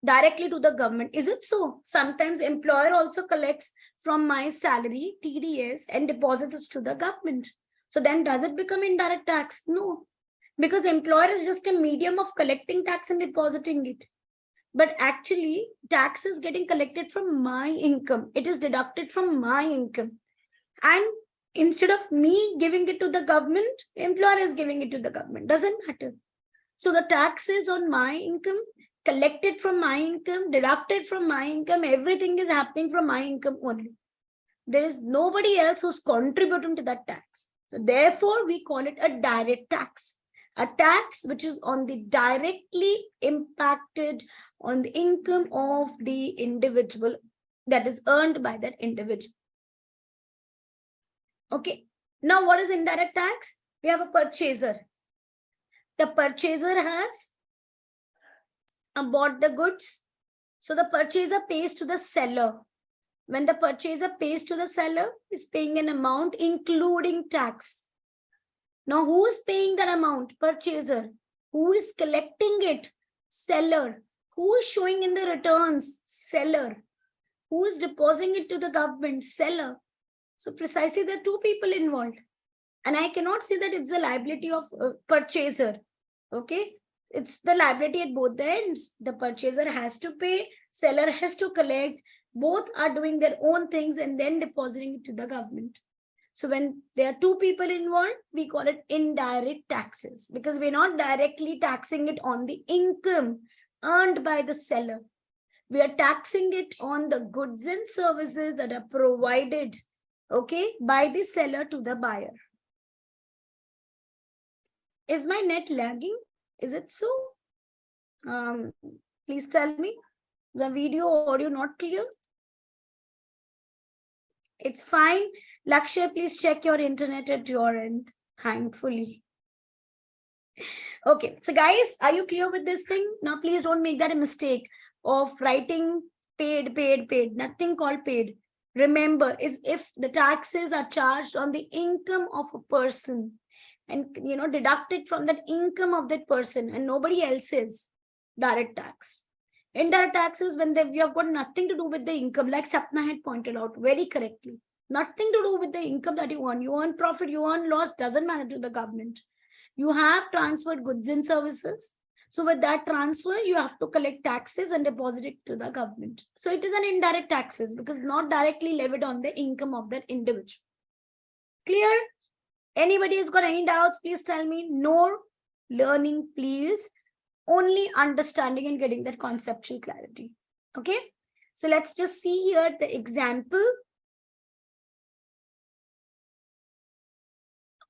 directly to the government. Is it so? Sometimes employer also collects from my salary, TDS, and deposits to the government. So then does it become indirect tax? No, because employer is just a medium of collecting tax and depositing it. But actually, tax is getting collected from my income. It is deducted from my income. And instead of me giving it to the government, employer is giving it to the government. Doesn't matter. So the tax is on my income, collected from my income, deducted from my income. Everything is happening from my income only. There is nobody else who's contributing to that tax. So therefore, we call it a direct tax. A tax which is on the directly impacted on the income of the individual that is earned by that individual. Okay. Now, what is indirect tax? We have a purchaser. The purchaser has bought the goods. So the purchaser pays to the seller. When the purchaser pays to the seller, is paying an amount including tax. Now, who is paying that amount? Purchaser. Who is collecting it? Seller. Who is showing in the returns? Seller. Who is depositing it to the government? Seller. So precisely there are two people involved. And I cannot say that it's a liability of purchaser. Okay. It's the liability at both the ends. The purchaser has to pay, seller has to collect. Both are doing their own things and then depositing it to the government. So when there are two people involved, we call it indirect taxes because we're not directly taxing it on the income earned by the seller. We are taxing it on the goods and services that are provided, okay, by the seller to the buyer. Is my net lagging? Is it so? Please tell me. The video audio not clear? It's fine. Lakshya, please check your internet at your end. Thankfully. Okay, so guys, are you clear with this thing? Now, please don't make that a mistake of writing paid. Nothing called paid. Remember, is if the taxes are charged on the income of a person and deducted from that income of that person and nobody else's, direct tax. Indirect taxes when we have got nothing to do with the income, like Sapna had pointed out very correctly. Nothing to do with the income that you earn. You earn profit, you earn loss, doesn't matter to the government. You have transferred goods and services. So with that transfer, you have to collect taxes and deposit it to the government. So it is an indirect taxes because not directly levied on the income of that individual. Clear? Anybody has got any doubts, please tell me. No learning, please. Only understanding and getting that conceptual clarity. Okay? So let's just see here the example.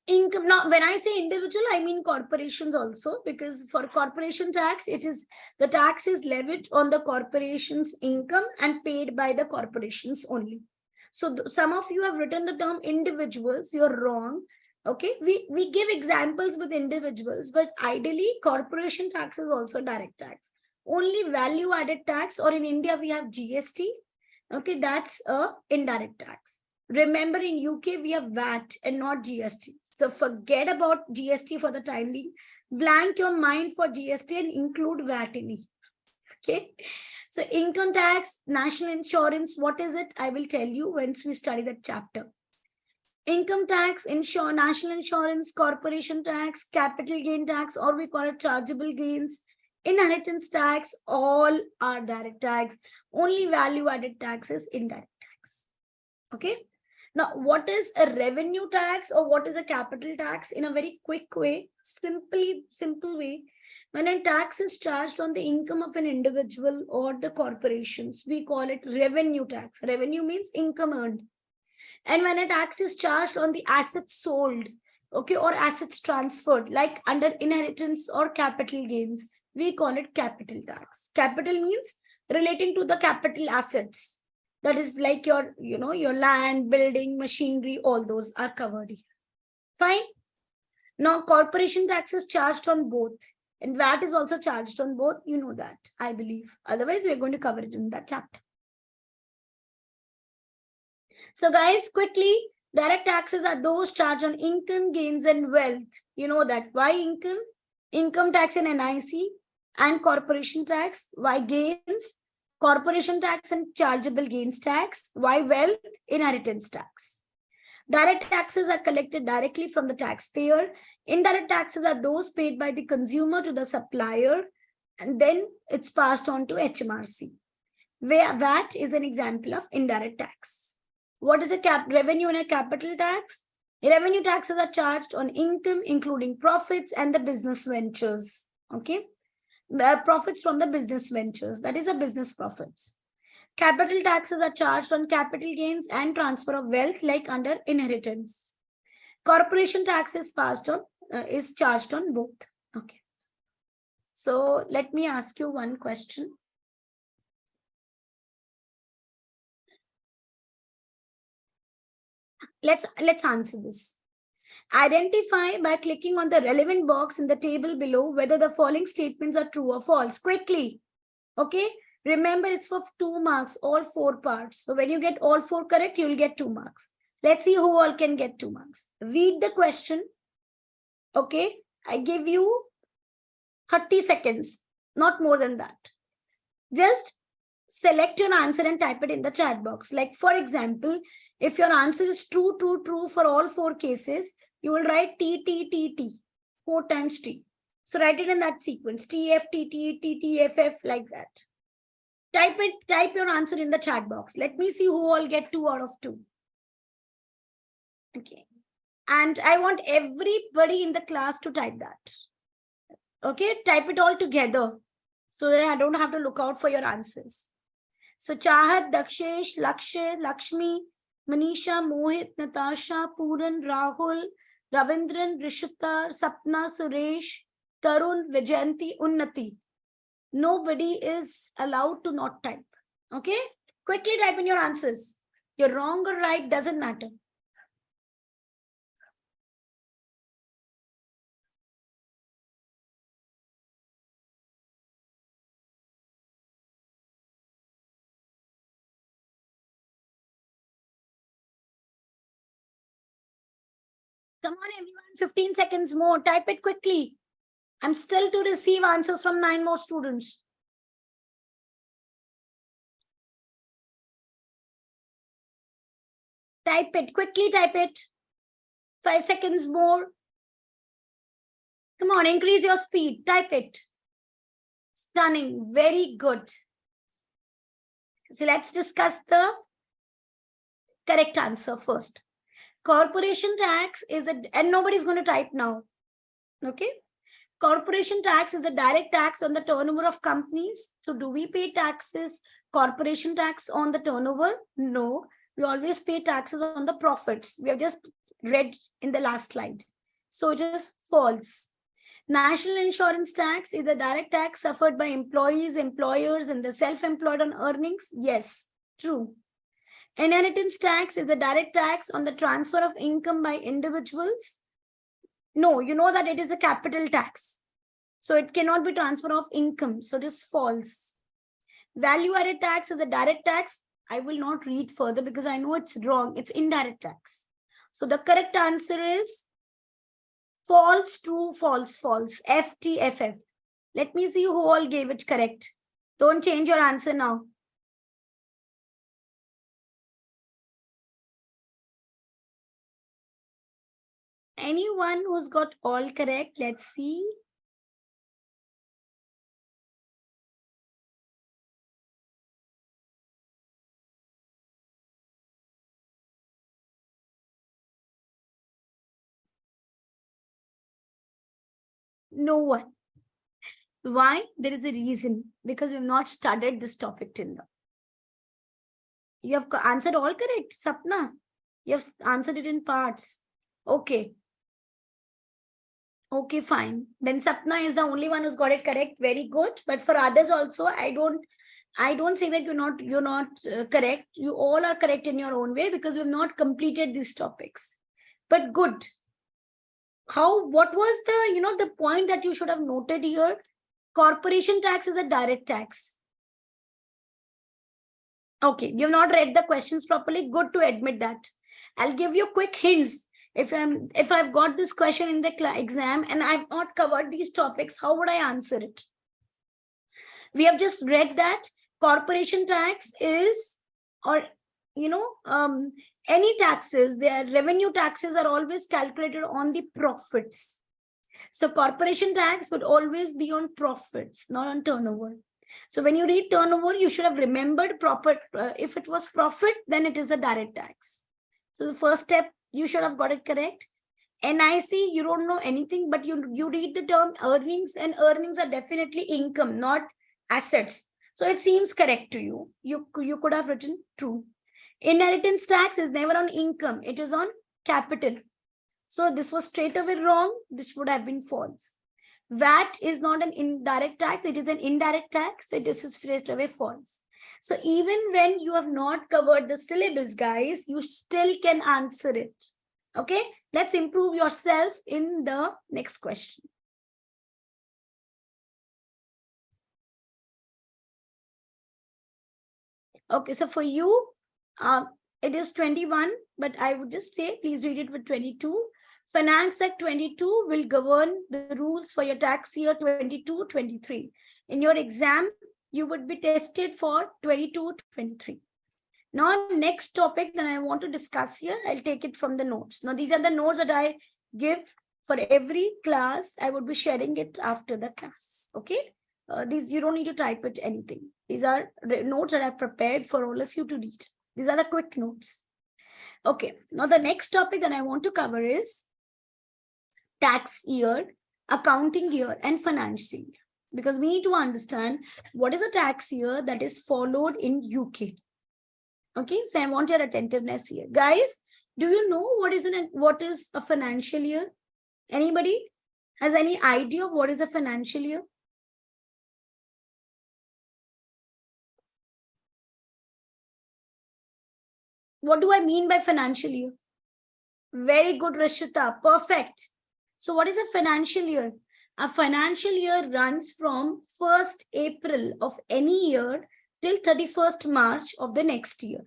income. Now, when I say individual, I mean corporations also, because for corporation tax, it is the tax is levied on the corporation's income and paid by the corporations only. So some of you have written the term individuals. You're wrong. Okay, we give examples with individuals, but ideally corporation tax is also direct tax. Only value added tax, or in India we have GST. Okay, that's a indirect tax. Remember, in UK we have VAT and not GST. So forget about GST for the time being. Blank your mind for GST and include VAT in it. Okay. So income tax, national insurance, what is it? I will tell you once we study that chapter. Income tax, national insurance, corporation tax, capital gain tax, or we call it chargeable gains, inheritance tax, all are direct tax. Only value added tax is indirect tax. Okay. Now, what is a revenue tax or what is a capital tax? In a very quick way, simple way, when a tax is charged on the income of an individual or the corporations, we call it revenue tax. Revenue means income earned. And when a tax is charged on the assets sold, okay, or assets transferred, like under inheritance or capital gains, we call it capital tax. Capital means relating to the capital assets. That is like your, your land, building, machinery, all those are covered here. Fine. Now, corporation tax is charged on both. And VAT is also charged on both. You know that, I believe. Otherwise, we're going to cover it in that chapter. So guys, quickly, direct taxes are those charged on income, gains, and wealth. You know that. Why income? Income tax and NIC and corporation tax. Why gains? Corporation tax and chargeable gains tax. Why wealth? Inheritance tax. Direct taxes are collected directly from the taxpayer. Indirect taxes are those paid by the consumer to the supplier, and then it's passed on to HMRC. Where VAT is an example of indirect tax. What is a revenue and a capital tax? Revenue taxes are charged on income, including profits and the business ventures. Okay, profits from the business ventures, that is a business profits. Capital taxes are charged on capital gains and transfer of wealth, like under inheritance. Corporation tax is passed on, is charged on both. Okay. So let me ask you one question. Let's answer this. Identify by clicking on the relevant box in the table below whether the following statements are true or false. Quickly. Okay. Remember, it's for 2 marks, all 4 parts. So when you get all 4 correct, you'll get 2 marks. Let's see who all can get 2 marks. Read the question. Okay. I give you 30 seconds, not more than that. Just select your answer and type it in the chat box. Like, for example, if your answer is true, true, true for all 4 cases, you will write T, T, T, T, 4 times T. So write it in that sequence, T, F, T, T, T, T, F, F, like that. Type your answer in the chat box. Let me see who all get 2 out of 2. Okay. And I want everybody in the class to type that. Okay, type it all together so that I don't have to look out for your answers. So Chahat, Dakshesh, Lakshay, Lakshmi, Manisha, Mohit, Natasha, Puran, Rahul, Ravindran, Rishita, Sapna, Suresh, Tarun, Vijayanti, Unnati. Nobody is allowed to not type. Okay, quickly type in your answers. You're wrong or right, doesn't matter. Come on, everyone, 15 seconds more. Type it quickly. I'm still to receive answers from 9 more students. Type it, quickly type it. 5 seconds more. Come on, increase your speed. Type it. Stunning, very good. So let's discuss the correct answer first. Corporation tax is and nobody's going to type now. Okay. Corporation tax is a direct tax on the turnover of companies. So do we pay taxes, corporation tax on the turnover? No, we always pay taxes on the profits. We have just read in the last slide. So it is false. National insurance tax is the direct tax suffered by employees, employers, and the self-employed on earnings. Yes, true. Inheritance tax is the direct tax on the transfer of income by individuals. No, you know that it is a capital tax. So it cannot be transfer of income. So it is false. Value added tax is a direct tax. I will not read further because I know it's wrong. It's indirect tax. So the correct answer is false, true, false, false. FTFF. Let me see who all gave it correct. Don't change your answer now. Anyone who's got all correct, let's see. No one. Why? There is a reason. Because we've not studied this topic till now. You have answered all correct, Sapna. You have answered it in parts. Okay. Okay, fine. Then Sapna is the only one who's got it correct. Very good. But for others also, I don't say that you're not correct. You all are correct in your own way because we've not completed these topics. But good. What was the point that you should have noted here? Corporation tax is a direct tax. Okay, you've not read the questions properly. Good to admit that. I'll give you quick hints. If I've got this question in the exam and I've not covered these topics, how would I answer it? We have just read that corporation tax is, or any taxes, their revenue taxes are always calculated on the profits. So corporation tax would always be on profits, not on turnover. So when you read turnover, you should have remembered profit. If it was profit, then it is a direct tax. So the first step, you should have got it correct. NIC, you don't know anything, but you read the term earnings, and earnings are definitely income, not assets. So it seems correct to you. You could have written true. Inheritance tax is never on income. It is on capital. So this was straight away wrong. This would have been false. VAT is not an indirect tax. It is an indirect tax. So this is straight away false. So even when you have not covered the syllabus, guys, you still can answer it. Okay, let's improve yourself in the next question. Okay, so for you, it is 21, but I would just say, please read it with 22. Finance Act 22 will govern the rules for your tax year 22-23. In your exam, you would be tested for 22-23. Now, next topic that I want to discuss here, I'll take it from the notes. Now, these are the notes that I give for every class. I would be sharing it after the class. Okay. These, you don't need to type it anything. These are notes that I've prepared for all of you to read. These are the quick notes. Okay. Now, the next topic that I want to cover is tax year, accounting year, and financial year. Because we need to understand what is a tax year that is followed in UK. Okay, so I want your attentiveness here. Guys, do you know what is a financial year? Anybody has any idea of what is a financial year? What do I mean by financial year? Very good, Rashita. Perfect. So what is a financial year? A financial year runs from 1st April of any year till 31st March of the next year.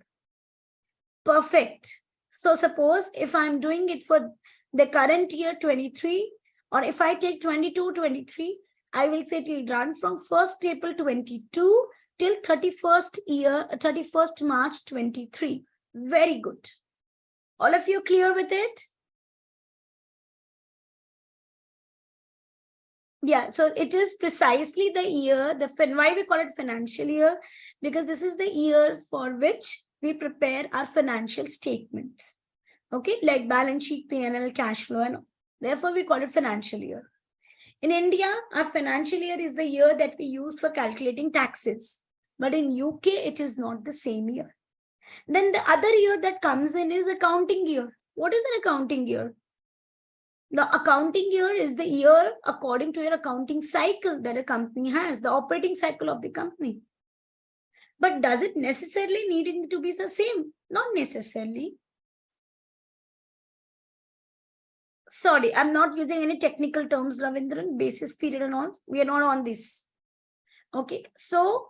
Perfect. So suppose if I'm doing it for the current year 23, or if I take 22-23, I will say it will run from 1st April 22 till 31st March 23. Very good. All of you clear with it? Yeah, so it is precisely the year, why we call it financial year, because this is the year for which we prepare our financial statements. Okay, like balance sheet, P&L, cash flow, and therefore we call it financial year. In India, our financial year is the year that we use for calculating taxes. But in UK, it is not the same year. Then the other year that comes in is accounting year. What is an accounting year? The accounting year is the year according to your accounting cycle that a company has, the operating cycle of the company. But does it necessarily need to be the same? Not necessarily. Sorry, I'm not using any technical terms, Ravindran, basis period and all. We are not on this. Okay, so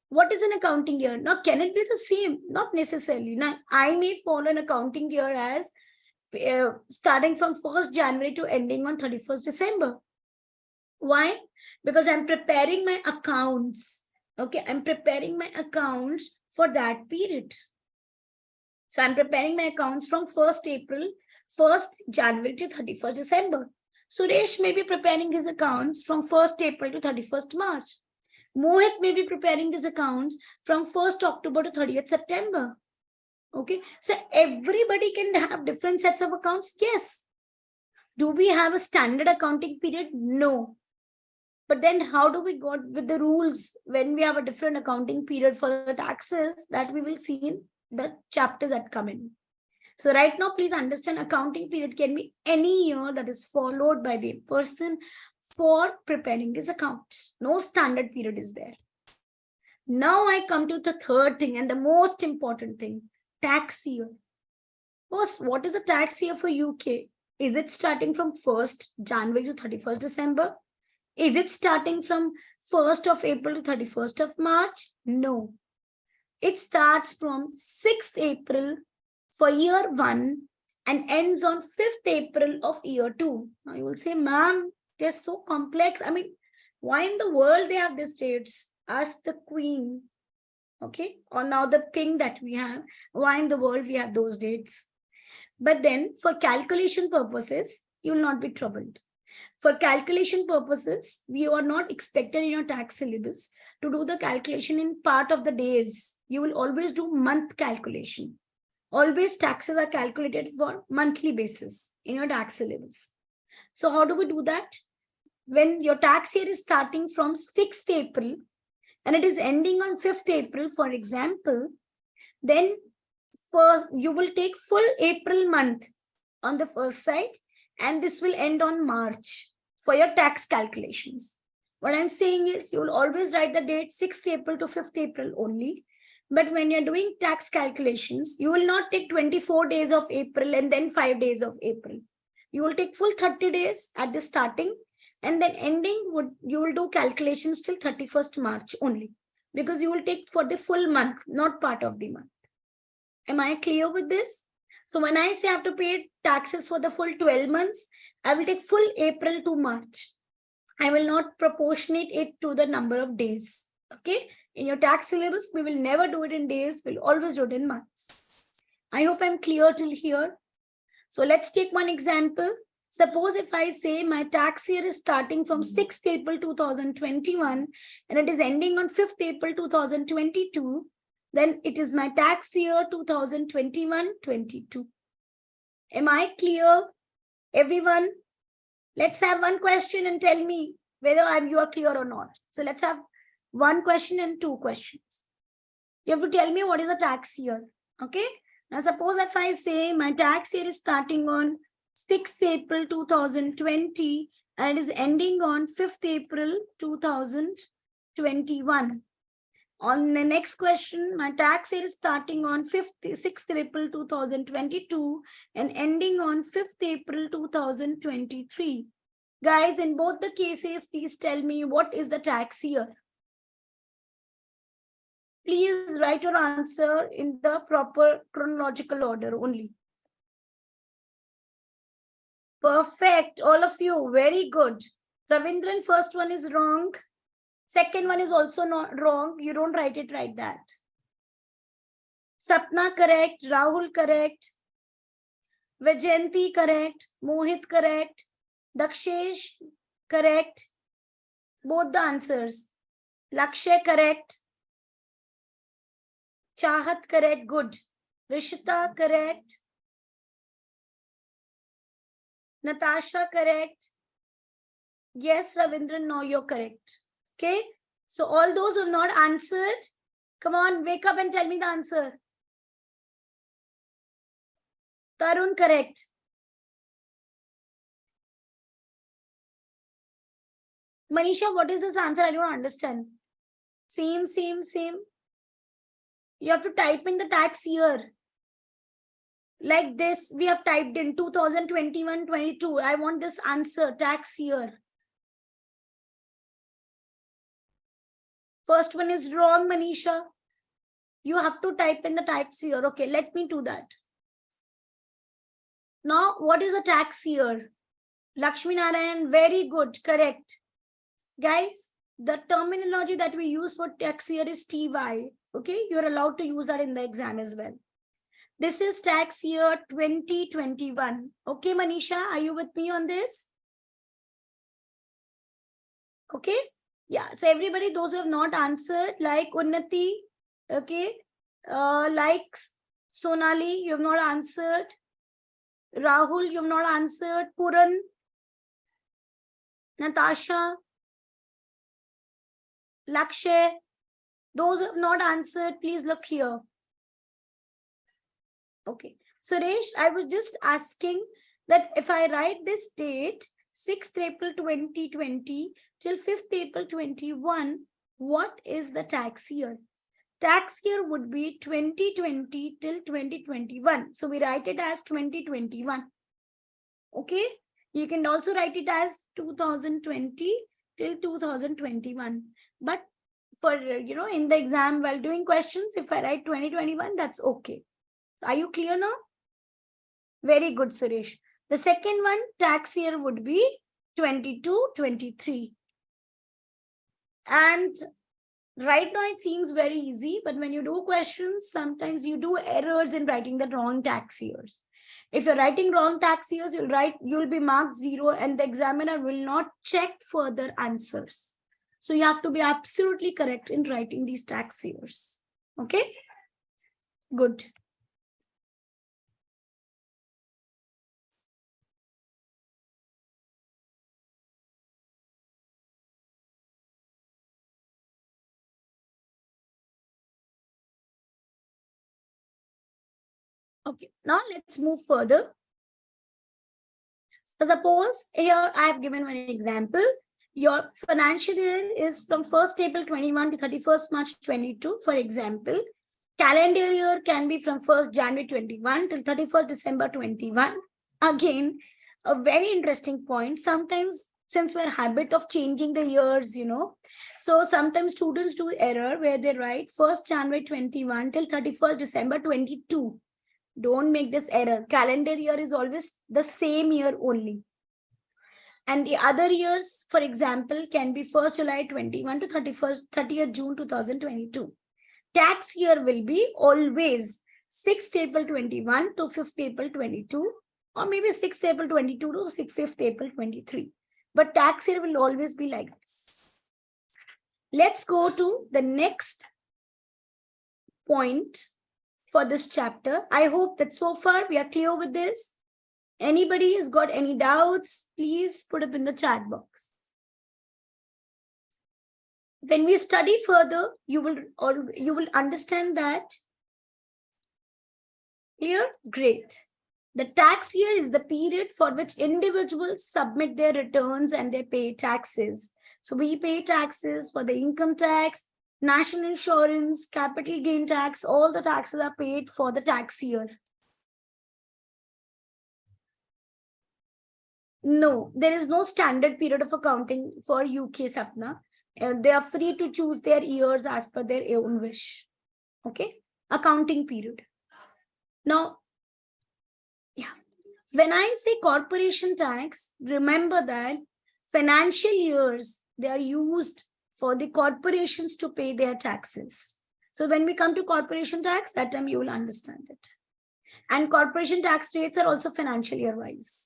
what is an accounting year? Now, can it be the same? Not necessarily. Now, I may follow an accounting year as starting from 1st January to ending on 31st December. Why? Because I'm preparing my accounts. Okay, I'm preparing my accounts for that period. So I'm preparing my accounts from 1st April, 1st January to 31st December. Suresh may be preparing his accounts from 1st April to 31st March. Mohit may be preparing his accounts from 1st October to 30th September. Okay, so everybody can have different sets of accounts. Yes. Do we have a standard accounting period? No. But then how do we go with the rules when we have a different accounting period for the taxes that we will see in the chapters that come in? So right now, please understand accounting period can be any year that is followed by the person for preparing his accounts. No standard period is there. Now I come to the third thing and the most important thing, tax year. First, what is a tax year for UK? Is it starting from 1st January to 31st December? Is it starting from 1st of April to 31st of March? No. It starts from 6th April for year 1 and ends on 5th April of year 2. Now you will say, ma'am, they're so complex. I mean, why in the world they have these dates? Ask the queen. Okay, or now the king that we have. Why in the world we have those dates? But then for calculation purposes, you will not be troubled. For calculation purposes, we are not expected in your tax syllabus to do the calculation in part of the days. You will always do month calculation. Always taxes are calculated for monthly basis in your tax syllabus. So how do we do that? When your tax year is starting from 6th April and it is ending on 5th April, for example, then first you will take full April month on the first side, and this will end on March for your tax calculations. What I'm saying is you will always write the date 6th April to 5th April only. But when you're doing tax calculations, you will not take 24 days of April and then 5 days of April. You will take full 30 days at the starting, and then ending you will do calculations till 31st March only, because you will take for the full month, not part of the month. Am I clear with this? So when I say I have to pay taxes for the full 12 months, I will take full April to March. I will not proportionate it to the number of days. Okay. In your tax syllabus, we will never do it in days. We'll always do it in months. I hope I'm clear till here. So let's take one example. Suppose if I say my tax year is starting from 6th April 2021 and it is ending on 5th April 2022, then it is my tax year 2021-22. Am I clear, everyone? Let's have one question and tell me whether you are clear or not. So let's have one question and two questions. You have to tell me what is a tax year. Okay. Now suppose if I say my tax year is starting on 6th April 2020 and it is ending on 5th April 2021. On the next question, my tax year is starting on 6th April 2022 and ending on 5th April 2023. Guys, in both the cases, please tell me what is the tax year. Please write your answer in the proper chronological order only. Perfect, all of you, very good. Ravindran, first one is wrong. Second one is also not wrong. You don't write it like that. Sapna correct, Rahul correct, Vajanti correct, Mohit correct, Dakshesh correct. Both the answers. Lakshay correct. Chahat correct, good. Rishita correct. Natasha correct. Yes, Ravindran, no, you're correct. Okay, so all those who have not answered, come on, wake up and tell me the answer. Tarun correct. Manisha, what is this answer? I don't understand. Same. You have to type in the tax year. Like this, we have typed in 2021-22. I want this answer, tax year. First one is wrong, Manisha. You have to type in the tax year. Okay, let me do that. Now, what is a tax year? Lakshmi Narayan, very good, correct. Guys, the terminology that we use for tax year is TY. Okay, you're allowed to use that in the exam as well. This is tax year 2021. Okay, Manisha, are you with me on this? Okay. Yeah, so everybody, those who have not answered, like Unnati, okay, like Sonali, you have not answered. Rahul, you have not answered. Puran, Natasha, Lakshay, those who have not answered, please look here. Okay, Suresh, I was just asking that if I write this date, 6th April 2020 till 5th April 21, what is the tax year? Tax year would be 2020 till 2021. So we write it as 2021. Okay. You can also write it as 2020 till 2021. But for, in the exam while doing questions, if I write 2021, that's okay. So are you clear now? Very good, Suresh. The second one, tax year would be 22-23. And right now it seems very easy, but when you do questions, sometimes you do errors in writing the wrong tax years. If you're writing wrong tax years, you'll be marked 0 and the examiner will not check further answers. So you have to be absolutely correct in writing these tax years. Okay? Good. Okay, now let's move further. So suppose here I have given one example. Your financial year is from 1st April 21 to 31st March 22, for example. Calendar year can be from 1st January 21 till 31st December 21. Again, a very interesting point. Sometimes, since we're habit of changing the years, so sometimes students do error where they write 1st January 21 till 31st December 22. Don't make this error. Calendar year is always the same year only. And the other years, for example, can be 1st July 21 to 30th June 2022. Tax year will be always 6th April 21 to 5th April 22, or maybe 6th April 22 to 5th April 23. But tax year will always be like this. Let's go to the next point for this chapter. I hope that so far we are clear with this. Anybody has got any doubts, please put up in the chat box. When we study further, you will understand that. Clear? Great. The tax year is the period for which individuals submit their returns and they pay taxes. So we pay taxes for the income tax, national insurance, capital gain tax, all the taxes are paid for the tax year. No, there is no standard period of accounting for UK, Sapna. They are free to choose their years as per their own wish. Okay, accounting period. Now, yeah, when I say corporation tax, remember that financial years, they are used for the corporations to pay their taxes. So when we come to corporation tax, that time you will understand it. And corporation tax rates are also financial year wise.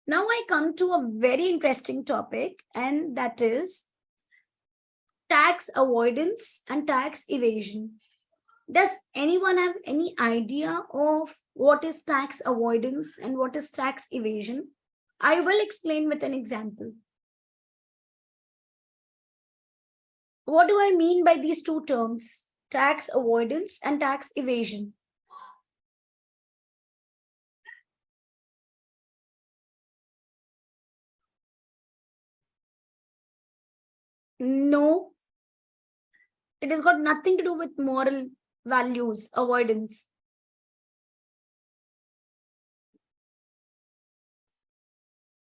Now I come to a very interesting topic, and that is tax avoidance and tax evasion. Does anyone have any idea of what is tax avoidance and what is tax evasion? I will explain with an example. What do I mean by these two terms? Tax avoidance and tax evasion. No, it has got nothing to do with moral values, avoidance.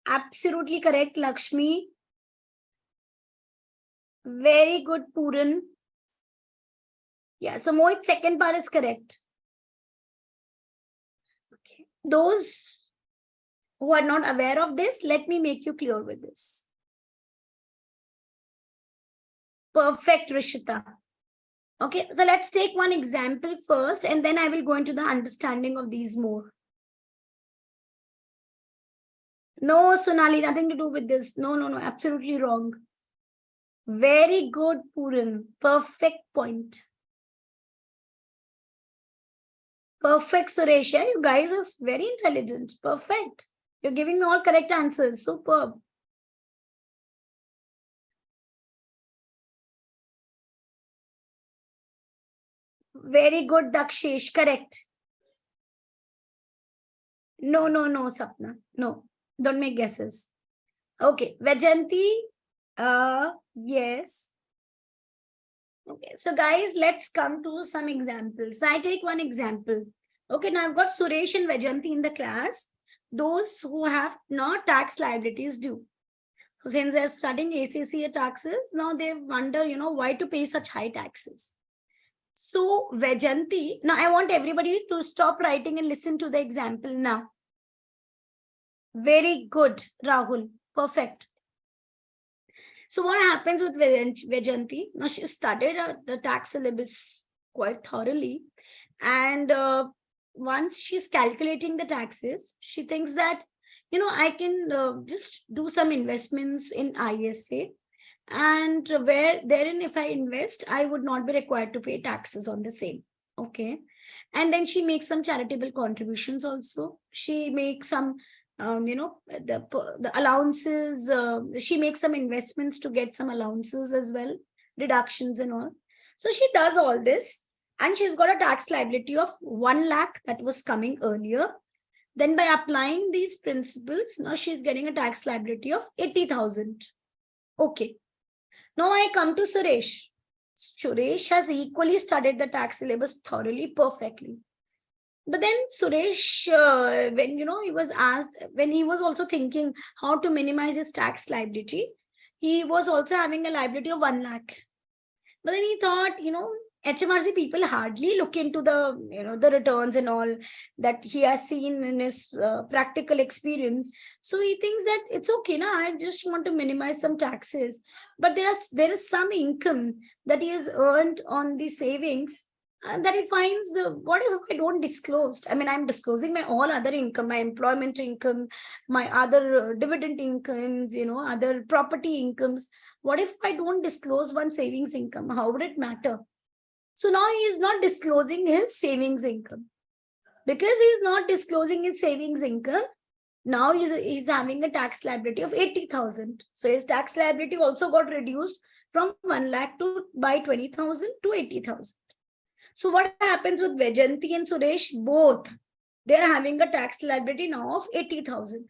Absolutely correct, Lakshmi. Very good, Puran. Yeah, so Mohit, second part is correct. Okay. Those who are not aware of this, let me make you clear with this. Perfect, Rishita. Okay, so let's take one example first, and then I will go into the understanding of these more. No, Sonali, nothing to do with this. No, absolutely wrong. Very good, Puran. Perfect point. Perfect, Suresh. Yeah, you guys are very intelligent. Perfect. You're giving me all correct answers. Superb. Very good, Dakshish. Correct. No, Sapna. No, don't make guesses. Okay, Vajanti. Yes. Okay, so guys, let's come to some examples. I take one example. Okay, now I've got Suresh and Vajanti in the class. Those who have no tax liabilities due. So since they're studying ACCA taxes, now they wonder, why to pay such high taxes. So Vajanti, now I want everybody to stop writing and listen to the example now. Very good, Rahul. Perfect. So what happens with Vajanti? Now she studied the tax syllabus quite thoroughly. And once she's calculating the taxes, she thinks that, I can just do some investments in ISA. And therein if I invest, I would not be required to pay taxes on the same. Okay. And then she makes some charitable contributions also. She makes some the allowances, she makes some investments to get some allowances as well, deductions and all. So she does all this, and she's got a tax liability of 1 lakh that was coming earlier. Then by applying these principles, now she's getting a tax liability of 80,000. Okay. Now I come to Suresh. Suresh has equally studied the tax syllabus thoroughly, perfectly. But then Suresh, when he was asked, when he was also thinking how to minimize his tax liability, he was also having a liability of 1 lakh. But then he thought, HMRC people hardly look into the, the returns and all that he has seen in his practical experience. So he thinks that it's okay, I just want to minimize some taxes. But there is some income that he has earned on the savings, that he finds what if I don't disclose? I mean, I'm disclosing my all other income, my employment income, my other dividend incomes, other property incomes. What if I don't disclose one savings income? How would it matter? So now he is not disclosing his savings income. Because he is not disclosing his savings income, now he's having a tax liability of 80,000. So his tax liability also got reduced from 1 lakh by 20,000 to 80,000. So what happens with Vajanti and Suresh? Both, they're having a tax liability now of 80,000.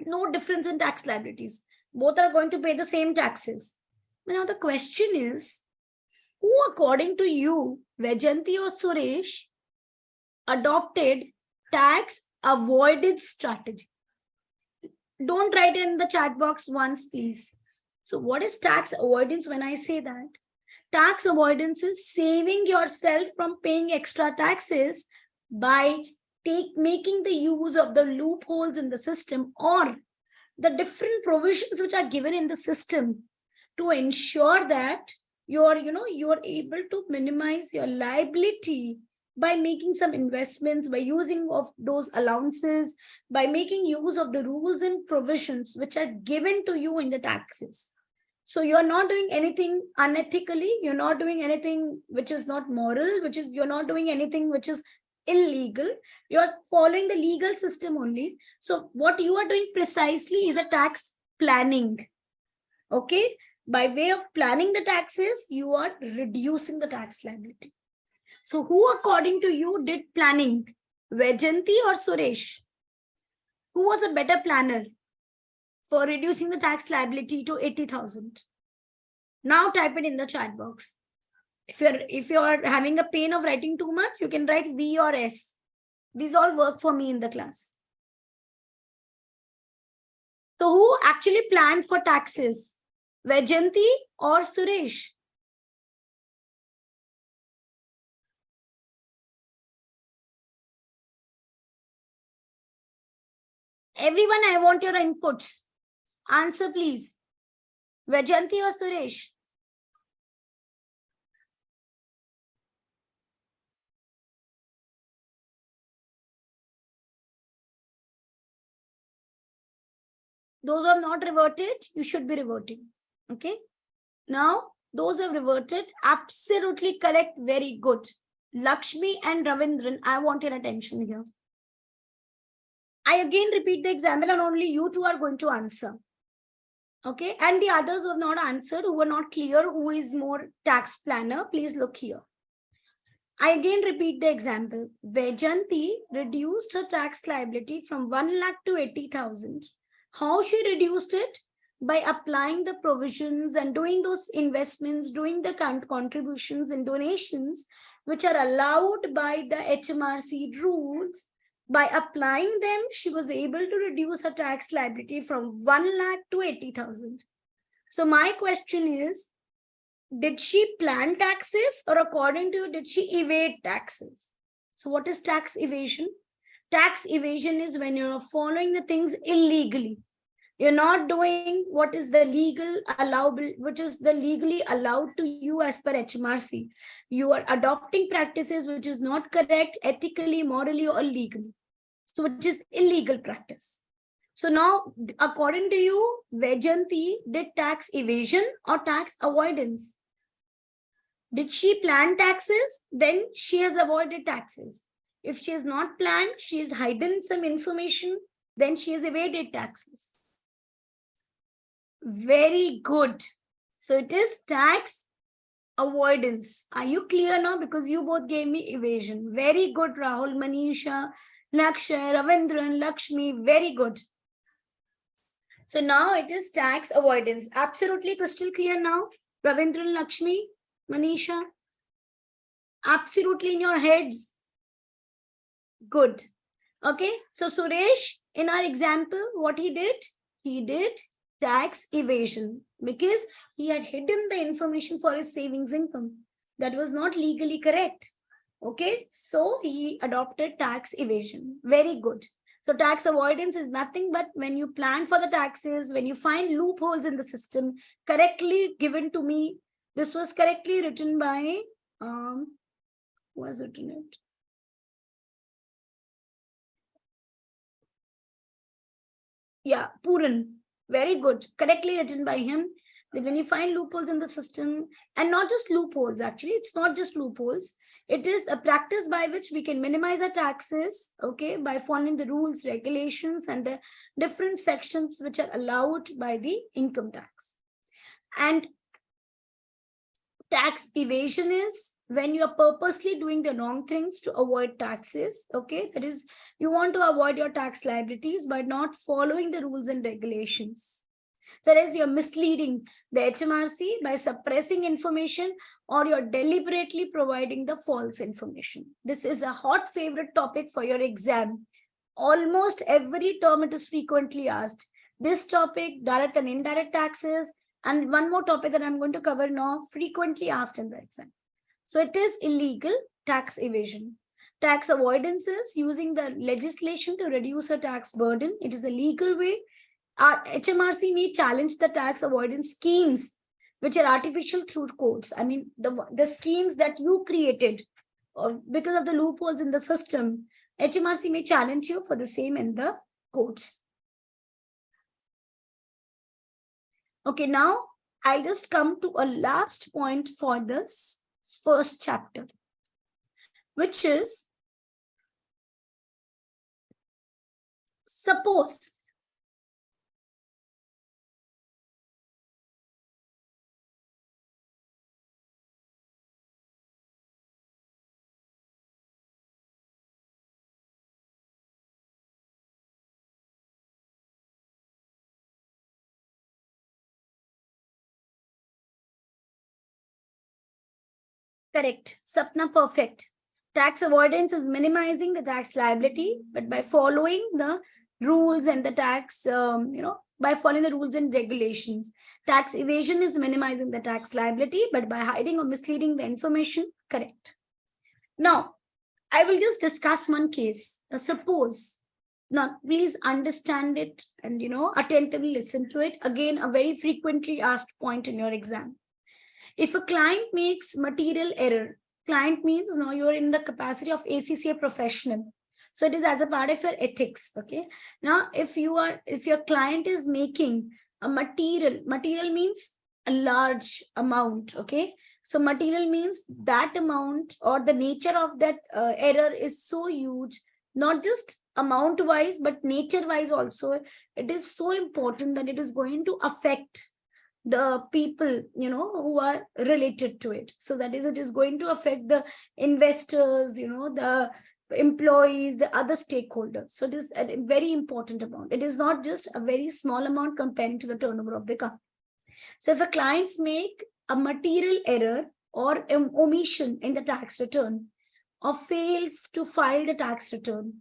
No difference in tax liabilities. Both are going to pay the same taxes. Now the question is, who according to you, Vajanti or Suresh, adopted tax avoidance strategy? Don't write it in the chat box once, please. So what is tax avoidance when I say that? Tax avoidance is saving yourself from paying extra taxes by making the use of the loopholes in the system or the different provisions which are given in the system to ensure that you're able to minimize your liability by making some investments, by using of those allowances, by making use of the rules and provisions which are given to you in the taxes. So you're not doing anything unethically, you're not doing anything which is not moral, you're not doing anything which is illegal, you're following the legal system only. So what you are doing precisely is a tax planning. Okay? By way of planning the taxes, you are reducing the tax liability. So who according to you did planning? Vajanti or Suresh? Who was a better planner for reducing the tax liability to 80,000? Now type it in the chat box. If you're having a pain of writing too much, you can write V or S. These all work for me in the class. So who actually planned for taxes? Vajanti or Suresh? Everyone, I want your inputs. Answer, please. Vajanti or Suresh? Those who have not reverted, you should be reverting. Okay. Now, those who have reverted, absolutely correct. Very good. Lakshmi and Ravindran, I want your attention here. I again repeat the example and only you two are going to answer. Okay. And the others who have not answered, who were not clear, who is more tax planner, please look here. I again repeat the example. Vajanti reduced her tax liability from 1 lakh to 80,000. How she reduced it? By applying the provisions and doing those investments, doing the contributions and donations, which are allowed by the HMRC rules. By applying them, she was able to reduce her tax liability from 1 lakh to 80,000. So my question is, did she plan taxes, or according to you, did she evade taxes? So what is tax evasion? Tax evasion is when you're following the things illegally. You're not doing what is the legal allowable, which is the legally allowed to you as per HMRC. You are adopting practices which is not correct ethically, morally, or legally. So which is illegal practice. So now, according to you, Vajanti did tax evasion or tax avoidance? Did she plan taxes? Then she has avoided taxes. If she has not planned, she has hidden some information, then she has evaded taxes. Very good. So it is tax avoidance. Are you clear now? Because you both gave me evasion. Very good, Rahul, Manisha, Lakshay, Ravindran, Lakshmi. Very good. So now it is tax avoidance. Absolutely crystal clear now. Ravindran, Lakshmi, Manisha. Absolutely in your heads. Good. Okay. So Suresh, in our example, what he did? He did tax evasion because he had hidden the information for his savings income. That was not legally correct. Okay. So he adopted tax evasion. Very good. So tax avoidance is nothing but when you plan for the taxes, when you find loopholes in the system, correctly given to me. This was correctly written by, who was written it? Yeah, Puran. Very good. Correctly written by him. That when you find loopholes in the system, and not just loopholes, actually, it's not just loopholes. It is a practice by which we can minimize our taxes, okay, by following the rules, regulations, and the different sections which are allowed by the income tax. And tax evasion is when you are purposely doing the wrong things to avoid taxes. Okay, that is, you want to avoid your tax liabilities by not following the rules and regulations. That is, you're misleading the HMRC by suppressing information, or you're deliberately providing the false information. This is a hot favorite topic for your exam. Almost every term it is frequently asked. This topic, direct and indirect taxes, and one more topic that I'm going to cover now, frequently asked in the exam. So it is illegal tax evasion. Tax avoidance is using the legislation to reduce a tax burden. It is a legal way. Our HMRC may challenge the tax avoidance schemes, which are artificial through courts. I mean, the schemes that you created, or because of the loopholes in the system, HMRC may challenge you for the same in the courts. Okay, now I'll just come to a last point for this first chapter, which is, suppose Correct. Sapna, perfect. Tax avoidance is minimizing the tax liability, but by following the rules and the tax, by following the rules and regulations. Tax evasion is minimizing the tax liability, but by hiding or misleading the information. Correct. Now, I will just discuss one case. Suppose, now please understand it and attentively listen to it. Again, a very frequently asked point in your exam. If a client makes material error, client means now you're in the capacity of ACCA professional. So it is as a part of your ethics. Okay. Now, if your client is making a material means a large amount. Okay. So material means that amount or the nature of that error is so huge, not just amount wise, but nature wise also. It is so important that it is going to affect the people who are related to it. So that is, it is going to affect the investors, the employees, the other stakeholders. So it is a very important amount. It is not just a very small amount comparing to the turnover of the company. So if a clients make a material error or omission in the tax return, or fails to file the tax return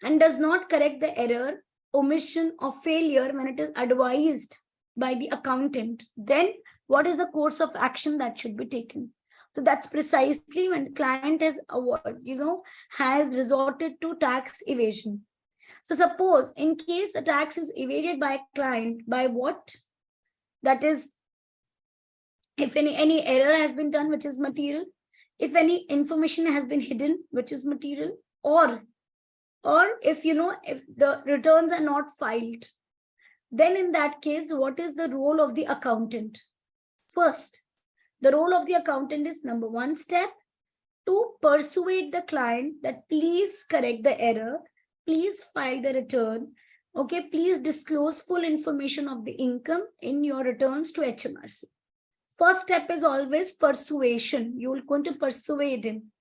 and does not correct the error, omission, or failure when it is advised by the accountant, then what is the course of action that should be taken? So that's precisely when the client has resorted to tax evasion. So suppose in case the tax is evaded by a client, by what? That is, if any error has been done, which is material, if any information has been hidden, which is material, or if if the returns are not filed, then in that case, what is the role of the accountant? First, the role of the accountant is number one step, to persuade the client that please correct the error, please file the return, okay, please disclose full information of the income in your returns to HMRC. First step is always persuasion. You will going to persuade him.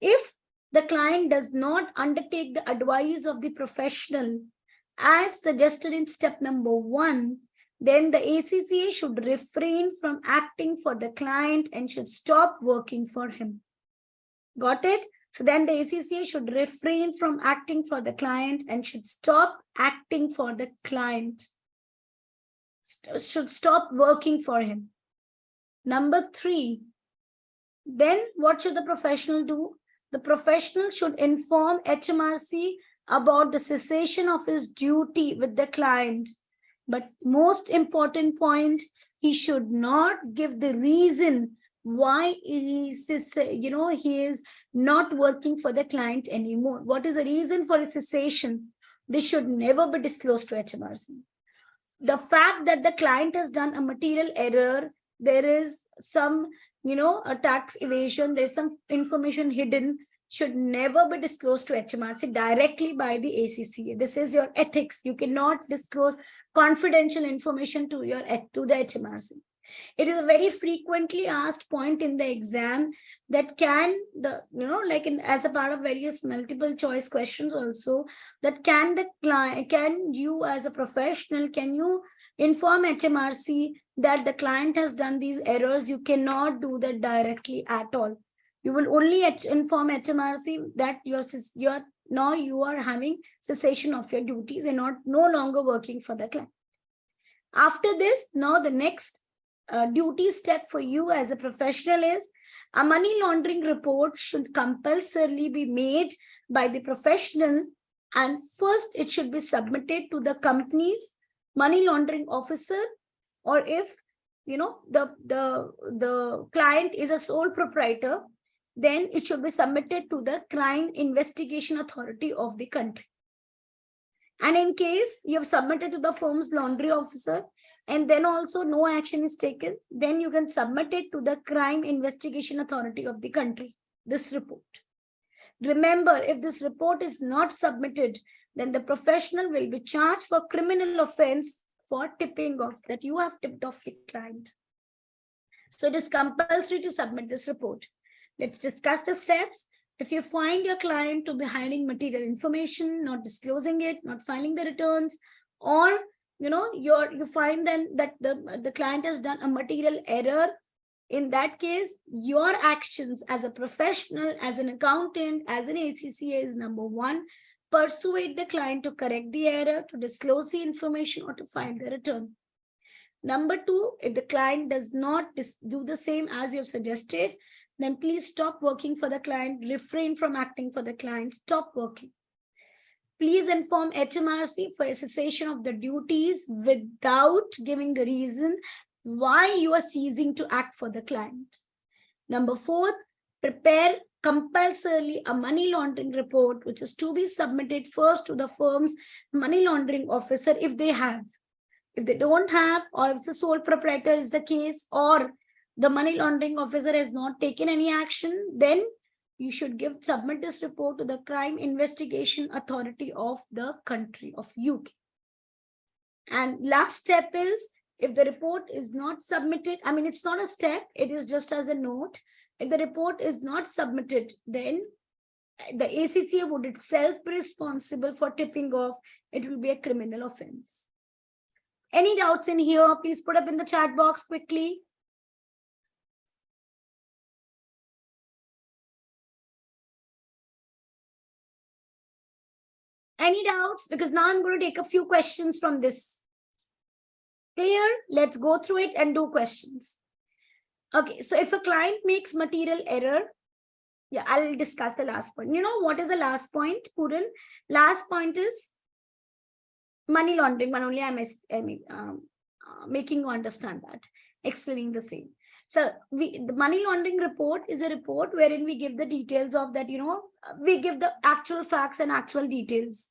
If the client does not undertake the advice of the professional as suggested in step number 1, then the ACCA should refrain from acting for the client and should stop working for him. Got it? So then the ACCA should refrain from acting for the client and should stop acting for the client. Should stop working for him. Number 3, then what should the professional do? The professional should inform HMRC about the cessation of his duty with the client. But most important point, he should not give the reason why he is not working for the client anymore. What is the reason for his cessation? This should never be disclosed to HMRC. The fact that the client has done a material error, there is some, a tax evasion, there's some information hidden, should never be disclosed to HMRC directly by the ACCA. This is your ethics. You cannot disclose confidential information to the HMRC. It is a very frequently asked point in the exam that can as a part of various multiple choice questions also, that can you as a professional, can you inform HMRC that the client has done these errors? You cannot do that directly at all. You will only inform HMRC that now you are having cessation of your duties and no longer working for the client. After this, now the next duty step for you as a professional is a money laundering report should compulsorily be made by the professional, and first it should be submitted to the company's money laundering officer, or if the client is a sole proprietor, then it should be submitted to the crime investigation authority of the country. And in case you have submitted to the firm's laundry officer and then also no action is taken, then you can submit it to the crime investigation authority of the country, this report. Remember, if this report is not submitted, then the professional will be charged for criminal offense for tipping off, that you have tipped off the client. So it is compulsory to submit this report. Let's discuss the steps. If you find your client to be hiding material information, not disclosing it, not filing the returns, or you find then that the client has done a material error In that case, your actions as a professional, as an accountant, as an ACCA is number one, persuade the client to correct the error, to disclose the information, or to file the return. Number two, if the client does not do the same as you have suggested, then please stop working for the client, refrain from acting for the client, stop working. Please inform HMRC for a cessation of the duties without giving the reason why you are ceasing to act for the client. Number four, prepare compulsorily a money laundering report, which is to be submitted first to the firm's money laundering officer if they have. If they don't have, or if the sole proprietor is the case, or the money laundering officer has not taken any action, then you should submit this report to the Crime Investigation Authority of the country of UK. And last step is, if the report is not submitted, I mean, it's not a step, it is just as a note. If the report is not submitted, then the ACCA would itself be responsible for tipping off. It will be a criminal offense. Any doubts in here? Please put up in the chat box quickly. Any doubts? Because now I'm going to take a few questions from this. Clear? Let's go through it and do questions. Okay, so if a client makes material error, yeah, I'll discuss the last point. You know what is the last point, Puran? Last point is money laundering, but only I'm making you understand that, explaining the same. So the money laundering report is a report wherein we give the details of that, you know, we give the actual facts and actual details.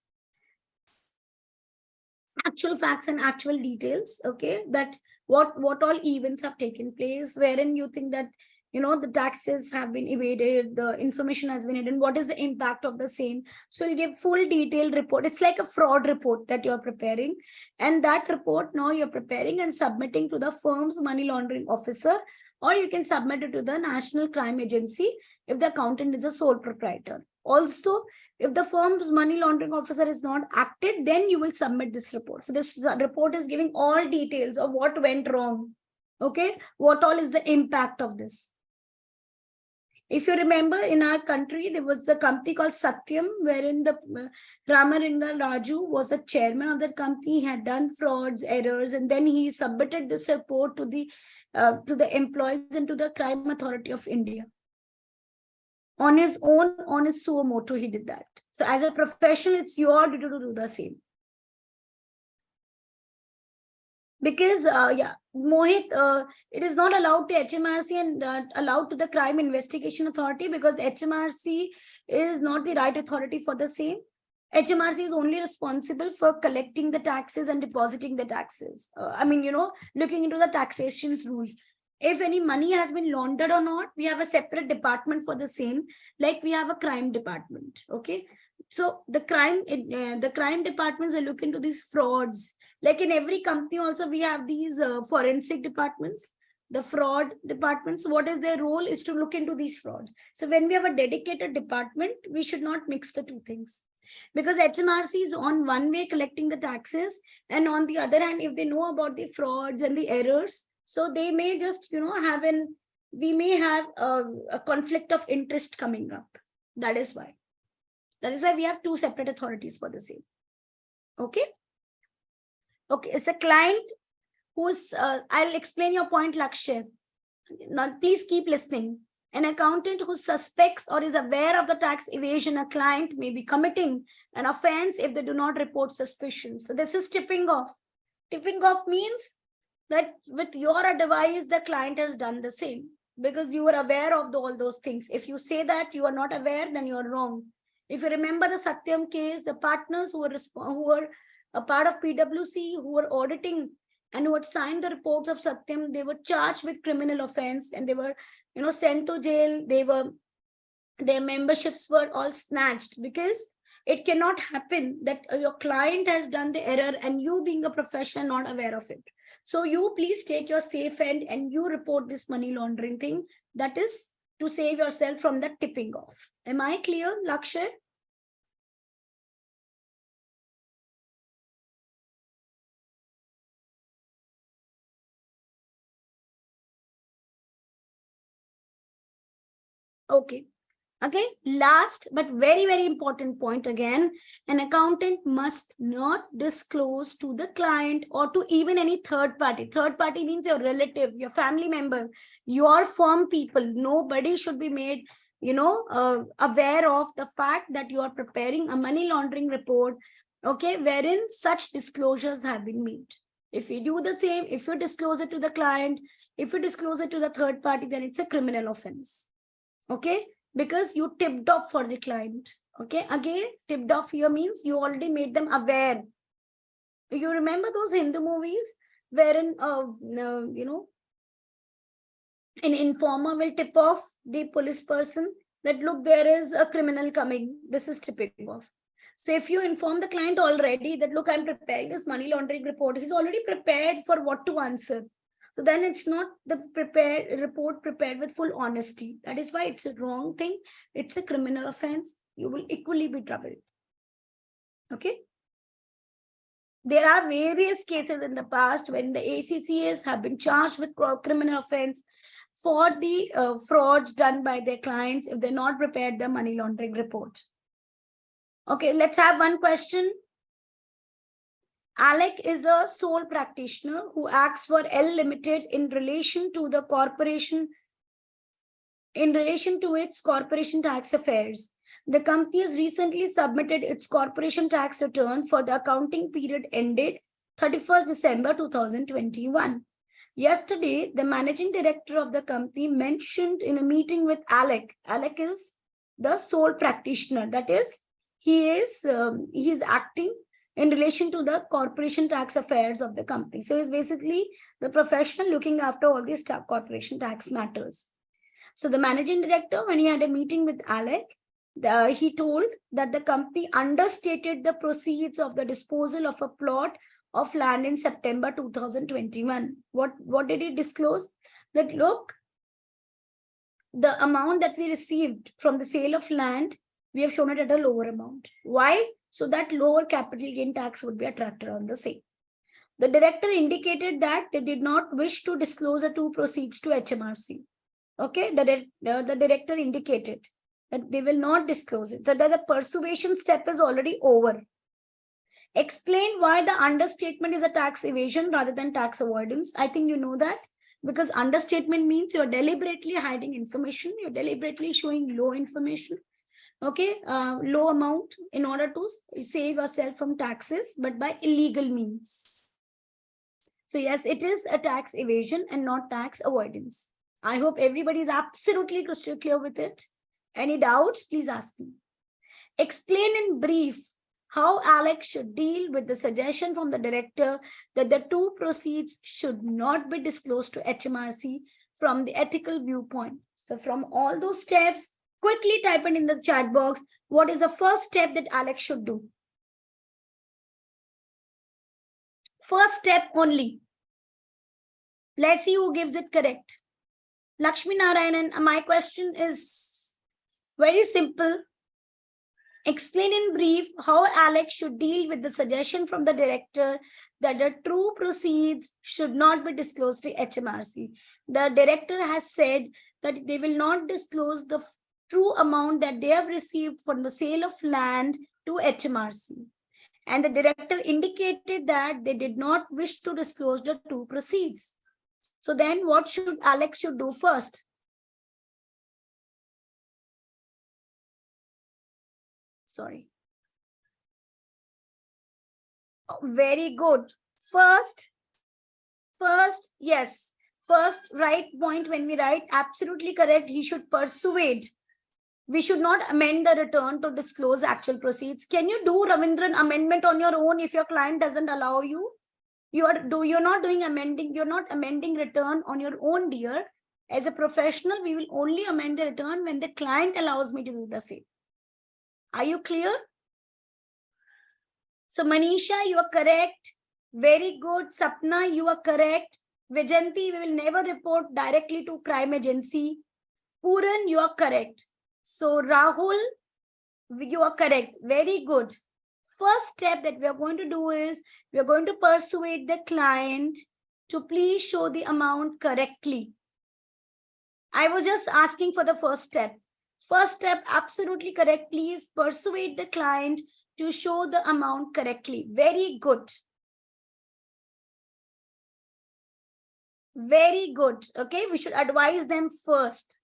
Actual facts and actual details, okay, that what all events have taken place, wherein you think that, you know, the taxes have been evaded, the information has been hidden, what is the impact of the same. So you give full detailed report. It's like a fraud report that you're preparing, and that report now you're preparing and submitting to the firm's money laundering officer, or you can submit it to the National Crime Agency if the accountant is a sole proprietor. Also, if the firm's money laundering officer is not acted, then you will submit this report. So this report is giving all details of what went wrong. Okay, what all is the impact of this. If you remember, in our country, there was a company called Satyam, wherein the Ramaringa Raju was the chairman of that company. He had done frauds, errors, and then he submitted this report to the employees and to the Crime Authority of India. On his own, on his suo motu, he did that. So as a professional, it's your duty to do the same. Because, Mohit, it is not allowed to HMRC and allowed to the Crime Investigation Authority, because HMRC is not the right authority for the same. HMRC is only responsible for collecting the taxes and depositing the taxes. Looking into the taxation rules. If any money has been laundered or not, we have a separate department for the same, like we have a crime department. Okay, so the crime departments are look into these frauds. Like in every company also, we have these forensic departments, the fraud departments. What is their role is to look into these frauds. So when we have a dedicated department, we should not mix the two things, because HMRC is on one way collecting the taxes, and on the other hand, if they know about the frauds and the errors, so they may just, we may have a conflict of interest coming up. That is why we have two separate authorities for the same. Okay. Okay, it's the client who's, I'll explain your point, Lakshya. Now, please keep listening. An accountant who suspects or is aware of the tax evasion, a client may be committing an offense if they do not report suspicions. So this is tipping off. Tipping off means that with your advice, the client has done the same, because you were aware of all those things. If you say that you are not aware, then you are wrong. If you remember the Satyam case, the partners who were a part of PwC, who were auditing and who had signed the reports of Satyam, they were charged with criminal offense, and they were, sent to jail. Their memberships were all snatched, because it cannot happen that your client has done the error and you, being a professional, not aware of it. So you please take your safe end and you report this money laundering thing. That is to save yourself from the tipping off. Am I clear, Lakshya? Okay. Okay, last but very, very important point again, an accountant must not disclose to the client or to even any third party. Third party means your relative, your family member, your firm people. Nobody should be made, aware of the fact that you are preparing a money laundering report, okay, wherein such disclosures have been made. If you do the same, if you disclose it to the client, if you disclose it to the third party, then it's a criminal offense. Okay, because you tipped off for the client. Okay, again, tipped off here means you already made them aware. You remember those Hindu movies wherein an informer will tip off the police person that, look, there is a criminal coming, this is tipping off. So if you inform the client already that, look, I'm preparing this money laundering report, he's already prepared for what to answer. So then it's not the report prepared with full honesty. That is why it's a wrong thing. It's a criminal offense. You will equally be troubled. Okay. There are various cases in the past when the ACCAs have been charged with criminal offense for the frauds done by their clients if they're not prepared the money laundering report. Okay, let's have one question. Alec is a sole practitioner who acts for L Limited in relation to the corporation, in relation to its corporation tax affairs. The company has recently submitted its corporation tax return for the accounting period ended 31st December 2021. Yesterday, the managing director of the company mentioned in a meeting with Alec. Alec is the sole practitioner. That is, he is acting in relation to the corporation tax affairs of the company. So he's basically the professional looking after all these corporation tax matters. So the managing director, when he had a meeting with Alec, he told that the company understated the proceeds of the disposal of a plot of land in September 2021. What did he disclose? That, look, the amount that we received from the sale of land, we have shown it at a lower amount. Why? So that lower capital gain tax would be attracted on the same. The director indicated that they did not wish to disclose the two proceeds to HMRC. Okay, the director indicated that they will not disclose it. So that the persuasion step is already over. Explain why the understatement is a tax evasion rather than tax avoidance. I think you know that, because understatement means you're deliberately hiding information, you're deliberately showing low information. Okay, low amount in order to save yourself from taxes, but by illegal means. So yes, it is a tax evasion and not tax avoidance. I hope everybody is absolutely crystal clear with it. Any doubts, please ask me. Explain in brief how Alex should deal with the suggestion from the director that the two proceeds should not be disclosed to HMRC from the ethical viewpoint. So from all those steps, quickly type it in the chat box. What is the first step that Alex should do? First step only. Let's see who gives it correct. Lakshmi Narayanan, my question is very simple. Explain in brief how Alex should deal with the suggestion from the director that the true proceeds should not be disclosed to HMRC. The director has said that they will not disclose the true amount that they have received from the sale of land to HMRC. And the director indicated that they did not wish to disclose the true proceeds. So then what should Alex should do first? Sorry. Oh, very good. First, yes. First, right point when we write, absolutely correct. He should persuade. We should not amend the return to disclose actual proceeds. Can you do, Ravindran, amendment on your own if your client doesn't allow you? You're not doing amending. You're not amending return on your own, dear. As a professional, we will only amend the return when the client allows me to do the same. Are you clear? So Manisha, you are correct. Very good. Sapna, you are correct. Vijanti, we will never report directly to crime agency. Puran, you are correct. So Rahul, you are correct. Very good. First step that we are going to do is we are going to persuade the client to please show the amount correctly. I was just asking for the first step. First step, absolutely correct. Please persuade the client to show the amount correctly. Very good. Very good. Okay, we should advise them first.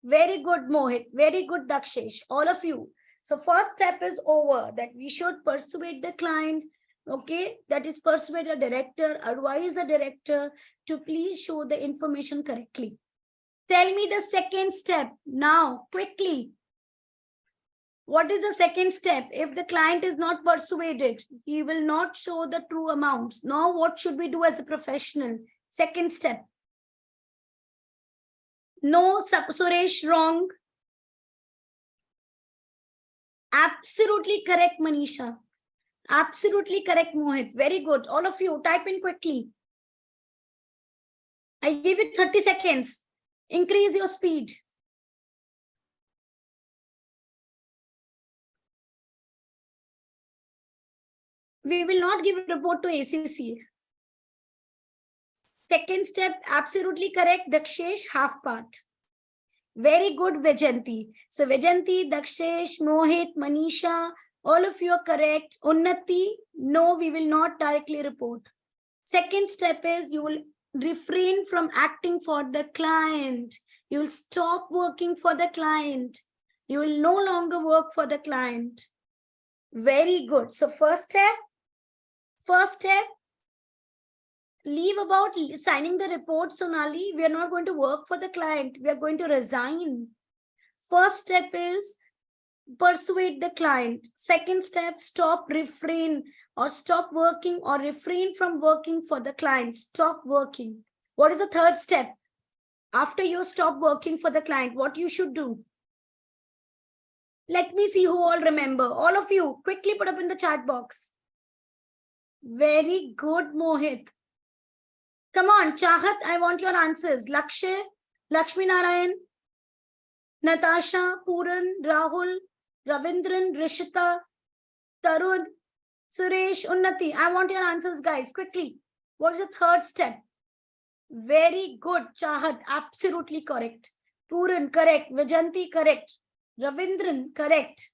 Very good, Mohit. Very good, Dakshesh. All of you. So first step is over, that we should persuade the client. Okay, that is persuade the director, advise the director to please show the information correctly. Tell me the second step now, quickly. What is the second step? If the client is not persuaded, he will not show the true amounts. Now, what should we do as a professional? Second step. No, Suresh, wrong. Absolutely correct, Manisha. Absolutely correct, Mohit. Very good. All of you, type in quickly. I give you 30 seconds. Increase your speed. We will not give a report to ACCA. Second step, absolutely correct, Dakshesh, half part. Very good, Vajanti. So Vajanti, Dakshesh, Mohit, Manisha, all of you are correct. Unnati, no, we will not directly report. Second step is you will refrain from acting for the client. You will stop working for the client. You will no longer work for the client. Very good. So first step, leave about signing the report, Sonali. We are not going to work for the client. We are going to resign. First step is persuade the client. Second step, stop, refrain, or stop working or refrain from working for the client. Stop working. What is the third step? After you stop working for the client, what you should do? Let me see who all remember. All of you, quickly put up in the chat box. Very good, Mohit. Come on, Chahat, I want your answers. Lakshay, Lakshmi Narayan, Natasha, Puran, Rahul, Ravindran, Rishita, Tarun, Suresh, Unnati. I want your answers, guys, quickly. What is the third step? Very good, Chahat, absolutely correct. Puran, correct. Vajanti, correct. Ravindran, correct.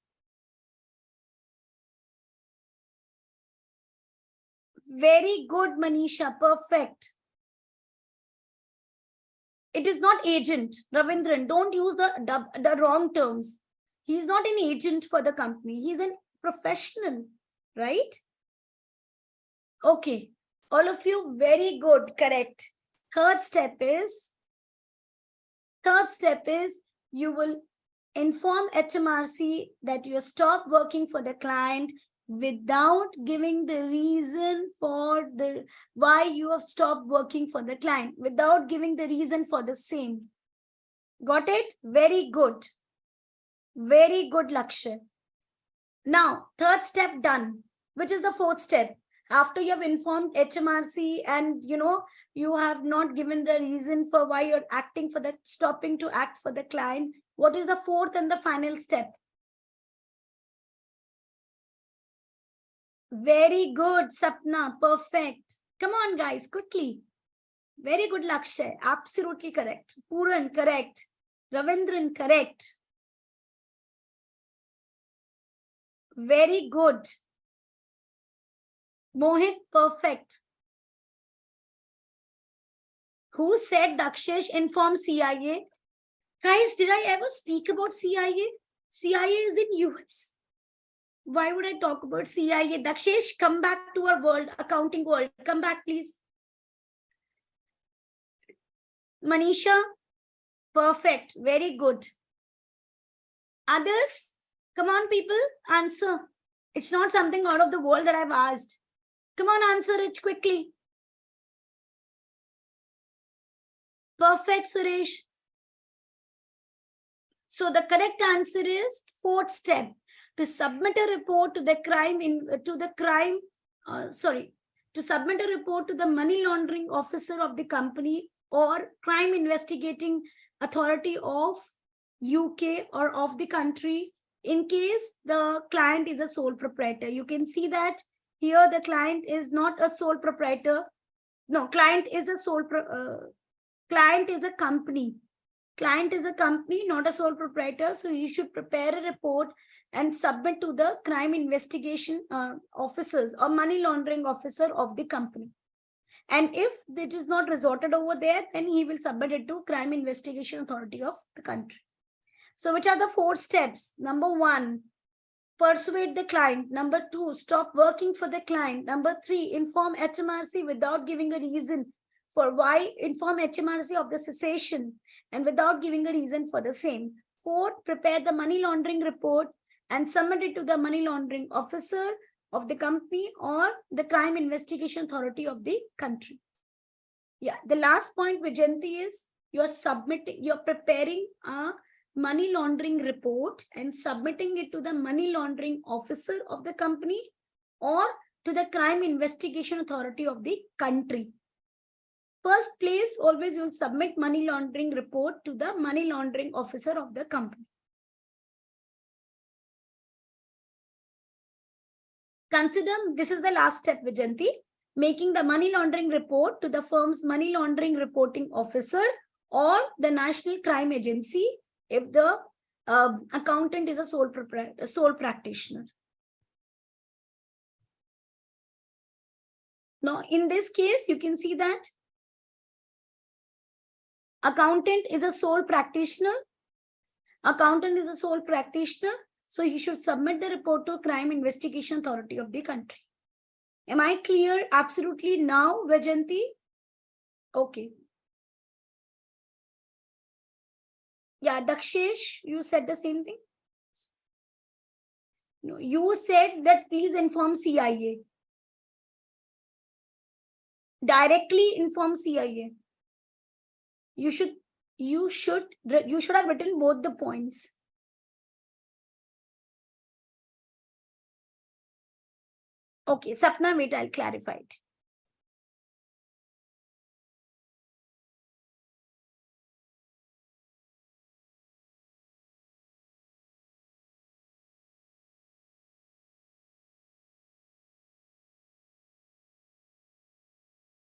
Very good, Manisha, perfect. It is not agent, Ravindran. Don't use the wrong terms. He's not an agent for the company. He's a professional, right? Okay. All of you, very good, correct. Third step is you will inform HMRC that you stop working for the client without giving the reason for why you have stopped working for the client, without giving the reason for the same. Got it? Very good. Very good, Lakshya. Now, third step done. Which is the fourth step? After you have informed HMRC and you have not given the reason for why you're stopping to act for the client, what is the fourth and the final step? Very good, Sapna. Perfect. Come on, guys, quickly. Very good, Lakshay. Absolutely correct. Puran, correct. Ravindran, correct. Very good. Mohit, perfect. Who said Dakshesh inform CIA? Guys, did I ever speak about CIA? CIA is in US. Why would I talk about CIA? Dakshesh, come back to our world, accounting world. Come back, please. Manisha, perfect. Very good. Others? Come on, people, answer. It's not something out of the world that I've asked. Come on, answer it quickly. Perfect, Suresh. So the correct answer is fourth step. To submit a report to the submit a report to the money laundering officer of the company or crime investigating authority of UK or of the country in case the client is a sole proprietor. You can see that here the client is not a sole proprietor. No, client is a company. Client is a company, not a sole proprietor. So he should prepare a report and submit to the crime investigation officers or money laundering officer of the company. And if it is not resorted over there, then he will submit it to crime investigation authority of the country. So which are the 4 steps? Number 1, persuade the client. Number 2, stop working for the client. Number 3, inform HMRC without giving a reason for why, inform HMRC of the cessation and without giving a reason for the same. 4, prepare the money laundering report and submit it to the money laundering officer of the company or the crime investigation authority of the country. Yeah, the last point, Vijayanti, is you're preparing a money laundering report and submitting it to the money laundering officer of the company or to the crime investigation authority of the country. First place, always you will submit money laundering report to the money laundering officer of the company. Consider this is the last step, Vijayanti, making the money laundering report to the firm's money laundering reporting officer or the National Crime Agency if the accountant is a sole practitioner. Now, in this case, you can see that accountant is a sole practitioner. Accountant is a sole practitioner. So he should submit the report to crime investigation authority of the country. Am I clear absolutely now, Vijayanti? Okay. Yeah, Dakshesh, you said the same thing. No, you said that please inform CIA. Directly inform CIA. You should have written both the points. Okay, Sapna, wait, I'll clarify it.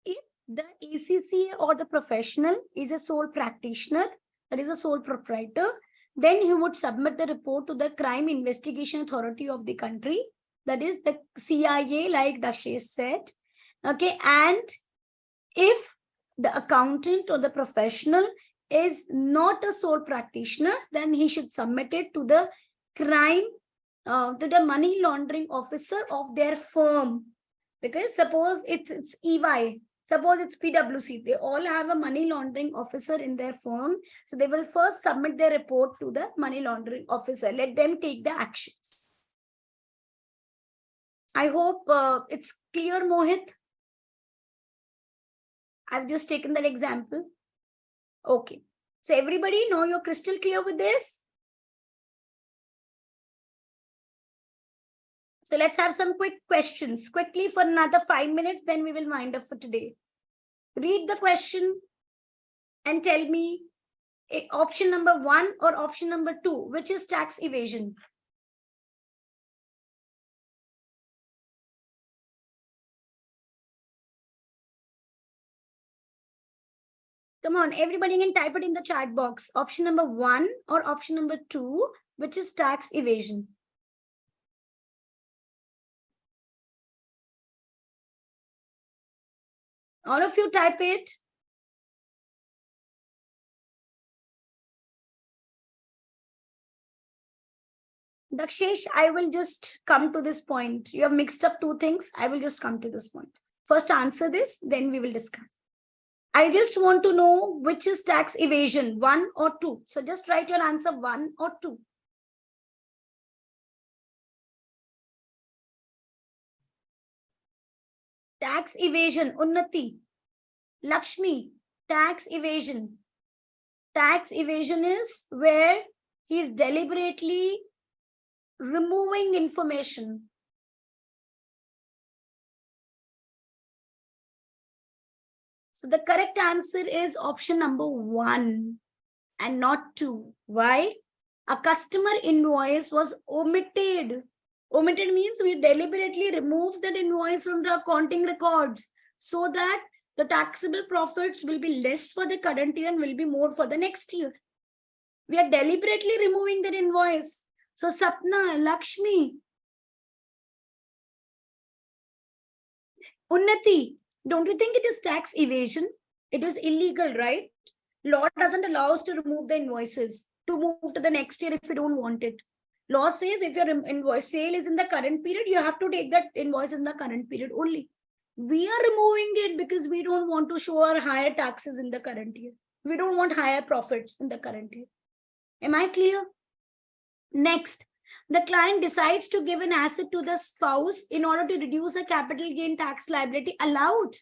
If the ACCA or the professional is a sole practitioner, that is a sole proprietor, then he would submit the report to the crime investigation authority of the country, that is the CIA, like Dakshesh said. Okay, and if the accountant or the professional is not a sole practitioner, then he should submit it to the crime, to the money laundering officer of their firm. Because suppose it's EY, suppose it's PwC, they all have a money laundering officer in their firm. So they will first submit their report to the money laundering officer. Let them take the actions. I hope it's clear, Mohit. I've just taken that example. Okay. So everybody know you're crystal clear with this? So let's have some quick questions quickly for another 5 minutes. Then we will wind up for today. Read the question and tell me option number 1 or option number 2, which is tax evasion. Come on, everybody can type it in the chat box. Option number 1 or option number 2, which is tax evasion. All of you type it. Dakshesh, I will just come to this point. You have mixed up 2 things. I will just come to this point. First answer this, then we will discuss. I just want to know which is tax evasion, 1 or 2. So just write your answer 1 or 2. Tax evasion, Unnati. Lakshmi, tax evasion. Tax evasion is where he is deliberately removing information. So the correct answer is option number 1 and not 2. Why? A customer invoice was omitted. Omitted means we deliberately removed that invoice from the accounting records so that the taxable profits will be less for the current year and will be more for the next year. We are deliberately removing that invoice. So Sapna, Lakshmi, Unnati, don't you think it is tax evasion? It is illegal, right? Law doesn't allow us to remove the invoices to move to the next year if you don't want it. Law says if your invoice sale is in the current period, you have to take that invoice in the current period only. We are removing it because we don't want to show our higher taxes in the current year. We don't want higher profits in the current year. Am I clear? Next, the client decides to give an asset to the spouse in order to reduce a capital gain tax liability. Allowed.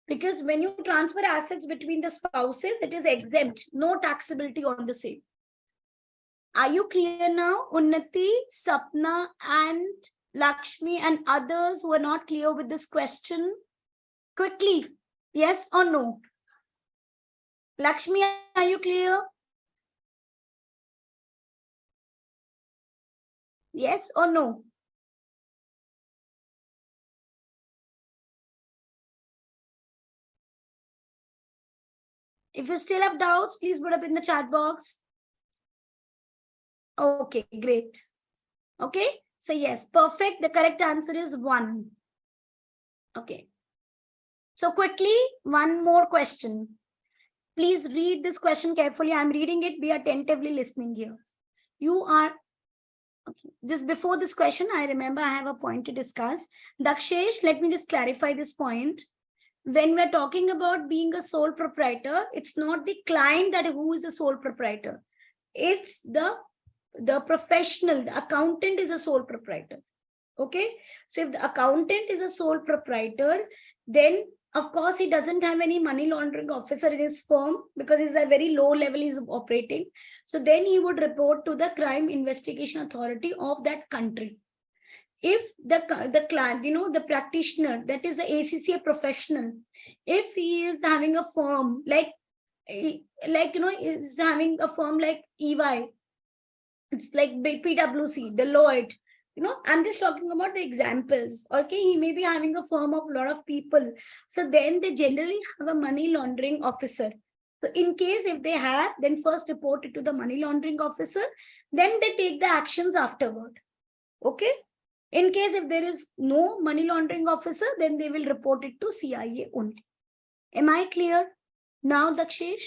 Because when you transfer assets between the spouses, it is exempt, no taxability on the same. Are you clear now? Unnati, Sapna, and Lakshmi, and others who are not clear with this question? Quickly, yes or no? Lakshmi, are you clear? Yes or no? If you still have doubts, please put up in the chat box. Okay, great. Okay, so yes, perfect. The correct answer is 1. Okay. So quickly, one more question. Please read this question carefully. I'm reading it. Be attentively listening here. You are, okay. Just before this question, I remember I have a point to discuss. Dakshesh, let me just clarify this point. When we're talking about being a sole proprietor, it's not the client that who is the sole proprietor. It's the professional, the accountant is a sole proprietor. Okay. So if the accountant is a sole proprietor, then of course he doesn't have any money laundering officer in his firm because he's at very low level he's operating. So then he would report to the crime investigation authority of that country. If the client, the practitioner, that is the ACCA professional, if he is having a firm like is having a firm like EY, it's like PwC, Deloitte, I'm just talking about the examples. Okay, he may be having a firm of a lot of people. So then they generally have a money laundering officer. So in case if they have, then first report it to the money laundering officer, then they take the actions afterward. Okay. In case if there is no money laundering officer, then they will report it to CIA only. Am I clear now, Dakshesh?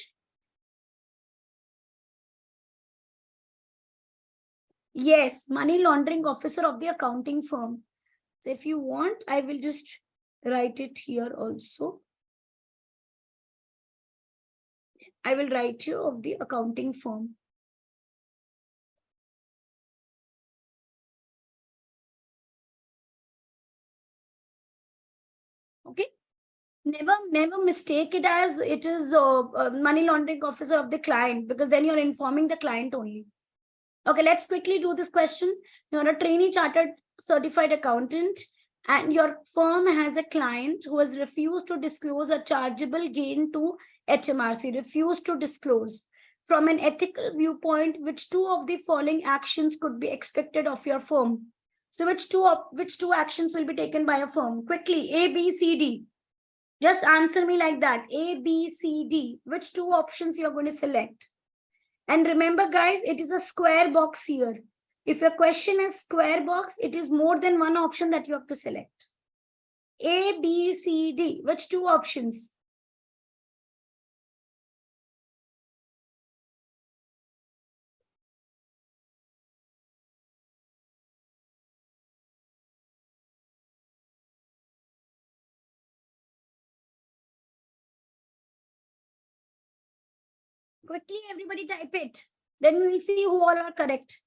Yes, money laundering officer of the accounting firm. So if you want, I will just write it here also. I will write you of the accounting firm. Okay. Never mistake it as it is a money laundering officer of the client, because then you're informing the client only. Okay, let's quickly do this question. You're a trainee chartered certified accountant and your firm has a client who has refused to disclose a chargeable gain to HMRC, refused to disclose. From an ethical viewpoint, which two of the following actions could be expected of your firm? So which two actions will be taken by a firm? Quickly, A, B, C, D. Just answer me like that. A, B, C, D. Which two options you're going to select? And remember, guys, it is a square box here. If your question is square box, it is more than one option that you have to select. A, B, C, D. Which two options? Quickly, everybody type it. Then we will see who all are correct.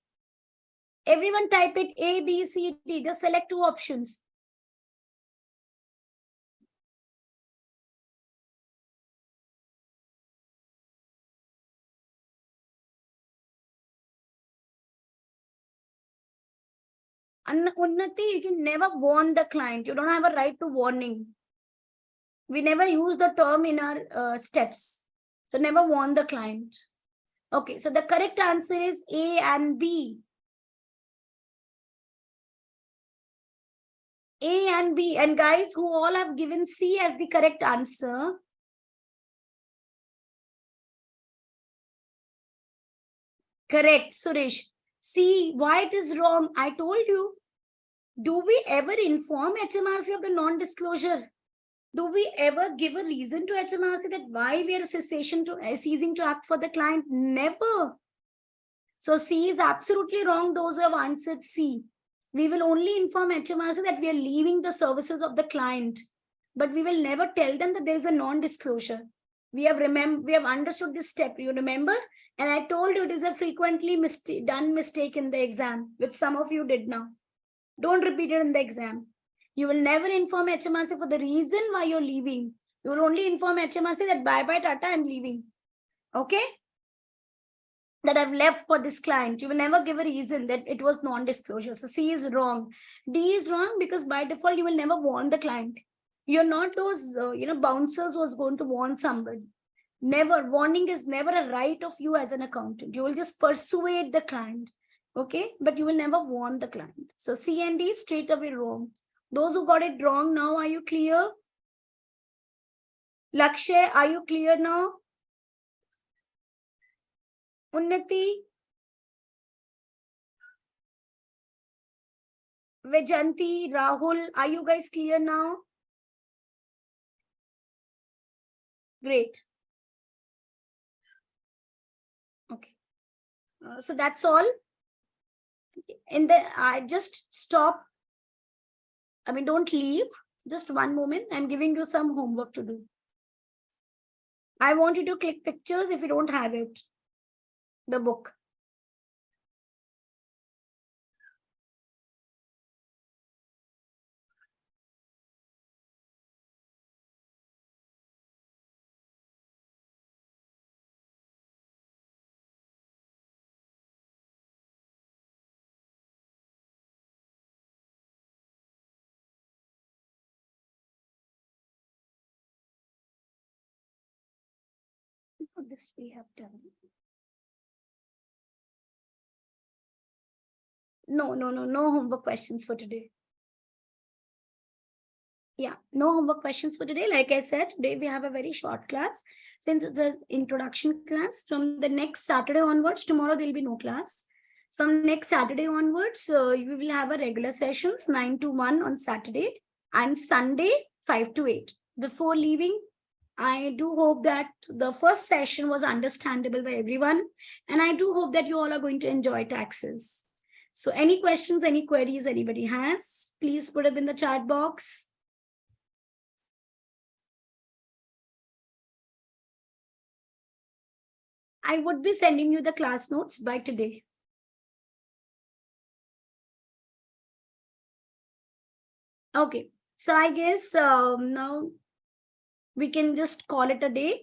Everyone type it A, B, C, D. Just select two options. Unnati, you can never warn the client. You don't have a right to warning. We never use the term in our steps. So never warn the client. Okay, so the correct answer is A and B. A and B. And guys who all have given C as the correct answer, Correct, Suresh. See why it is wrong. I told you. Do we ever inform HMRC of the non-disclosure? Do we ever give a reason to HMRC that why we are ceasing to act for the client? Never. So C is absolutely wrong. Those who have answered C. We will only inform HMRC that we are leaving the services of the client, but we will never tell them that there is a non-disclosure. We have understood this step. You remember? And I told you it is a frequently done mistake in the exam, which some of you did now. Don't repeat it in the exam. You will never inform HMRC for the reason why you're leaving. You will only inform HMRC that bye-bye Tata, I'm leaving. Okay? That I've left for this client. You will never give a reason that it was non-disclosure. So C is wrong. D is wrong because by default, you will never warn the client. You're not those, bouncers who's going to warn somebody. Never. Warning is never a right of you as an accountant. You will just persuade the client. Okay? But you will never warn the client. So C and D straight away wrong. Those who got it wrong now, are you clear? Lakshay, are you clear now? Unnati, Vijanti, Rahul, are you guys clear now? Great. Okay. So that's all. I just stop. I mean, don't leave. Just one moment. I'm giving you some homework to do. I want you to click pictures if you don't have it. The book. This we have done. No homework questions for today. Yeah, no homework questions for today. Like I said, today we have a very short class. Since it's an introduction class, from the next Saturday onwards, tomorrow there will be no class. From next Saturday onwards, we will have a regular sessions 9 to 1 on Saturday and Sunday 5 to 8. Before leaving, I do hope that the first session was understandable by everyone. And I do hope that you all are going to enjoy taxes. So any questions, any queries anybody has, please put them in the chat box. I would be sending you the class notes by today. Okay, so I guess now we can just call it a day.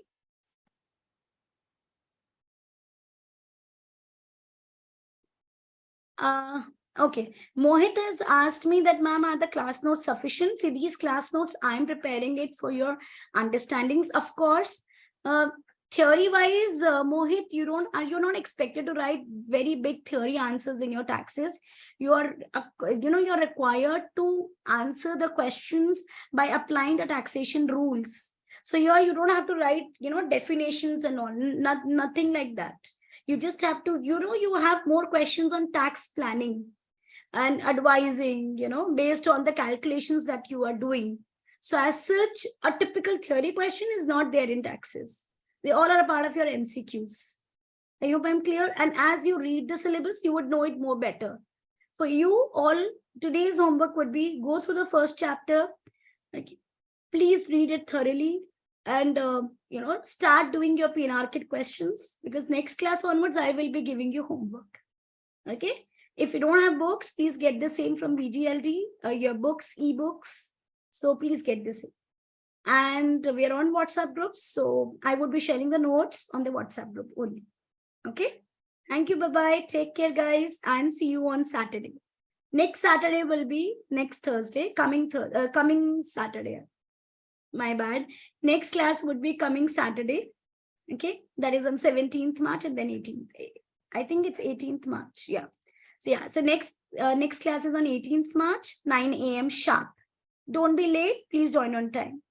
Okay, Mohit has asked me that, ma'am, are the class notes sufficient? See, these class notes, I'm preparing it for your understandings. Of course, theory-wise, Mohit, you're not expected to write very big theory answers in your taxes. You're required to answer the questions by applying the taxation rules. So here you don't have to write, definitions and all, nothing like that. You just have to, you have more questions on tax planning and advising, based on the calculations that you are doing. So as such, a typical theory question is not there in taxes. They all are a part of your MCQs. I hope I'm clear. And as you read the syllabus, you would know it more better. For you all, today's homework would be go through the first chapter. Okay. Please read it thoroughly and, start doing your PNR kit questions, because next class onwards, I will be giving you homework. Okay. If you don't have books, please get the same from VGLD, your books, ebooks. So please get the same. And we are on WhatsApp groups. So I would be sharing the notes on the WhatsApp group only. Okay. Thank you. Bye-bye. Take care, guys. And see you on Saturday. Next Saturday will be next Thursday, coming Saturday. My bad. Next class would be coming Saturday. Okay. That is on 17th March and then 18th. I think it's 18th March. Yeah. So yeah. So next class is on 18th March, 9 a.m. sharp. Don't be late. Please join on time.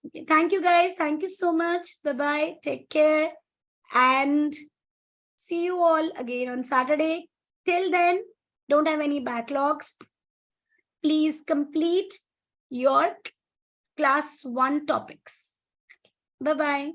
Okay. Thank you, guys. Thank you so much. Bye-bye. Take care. And See you all again on Saturday. Till then, don't have any backlogs. Please complete your class 1 topics. Bye-bye.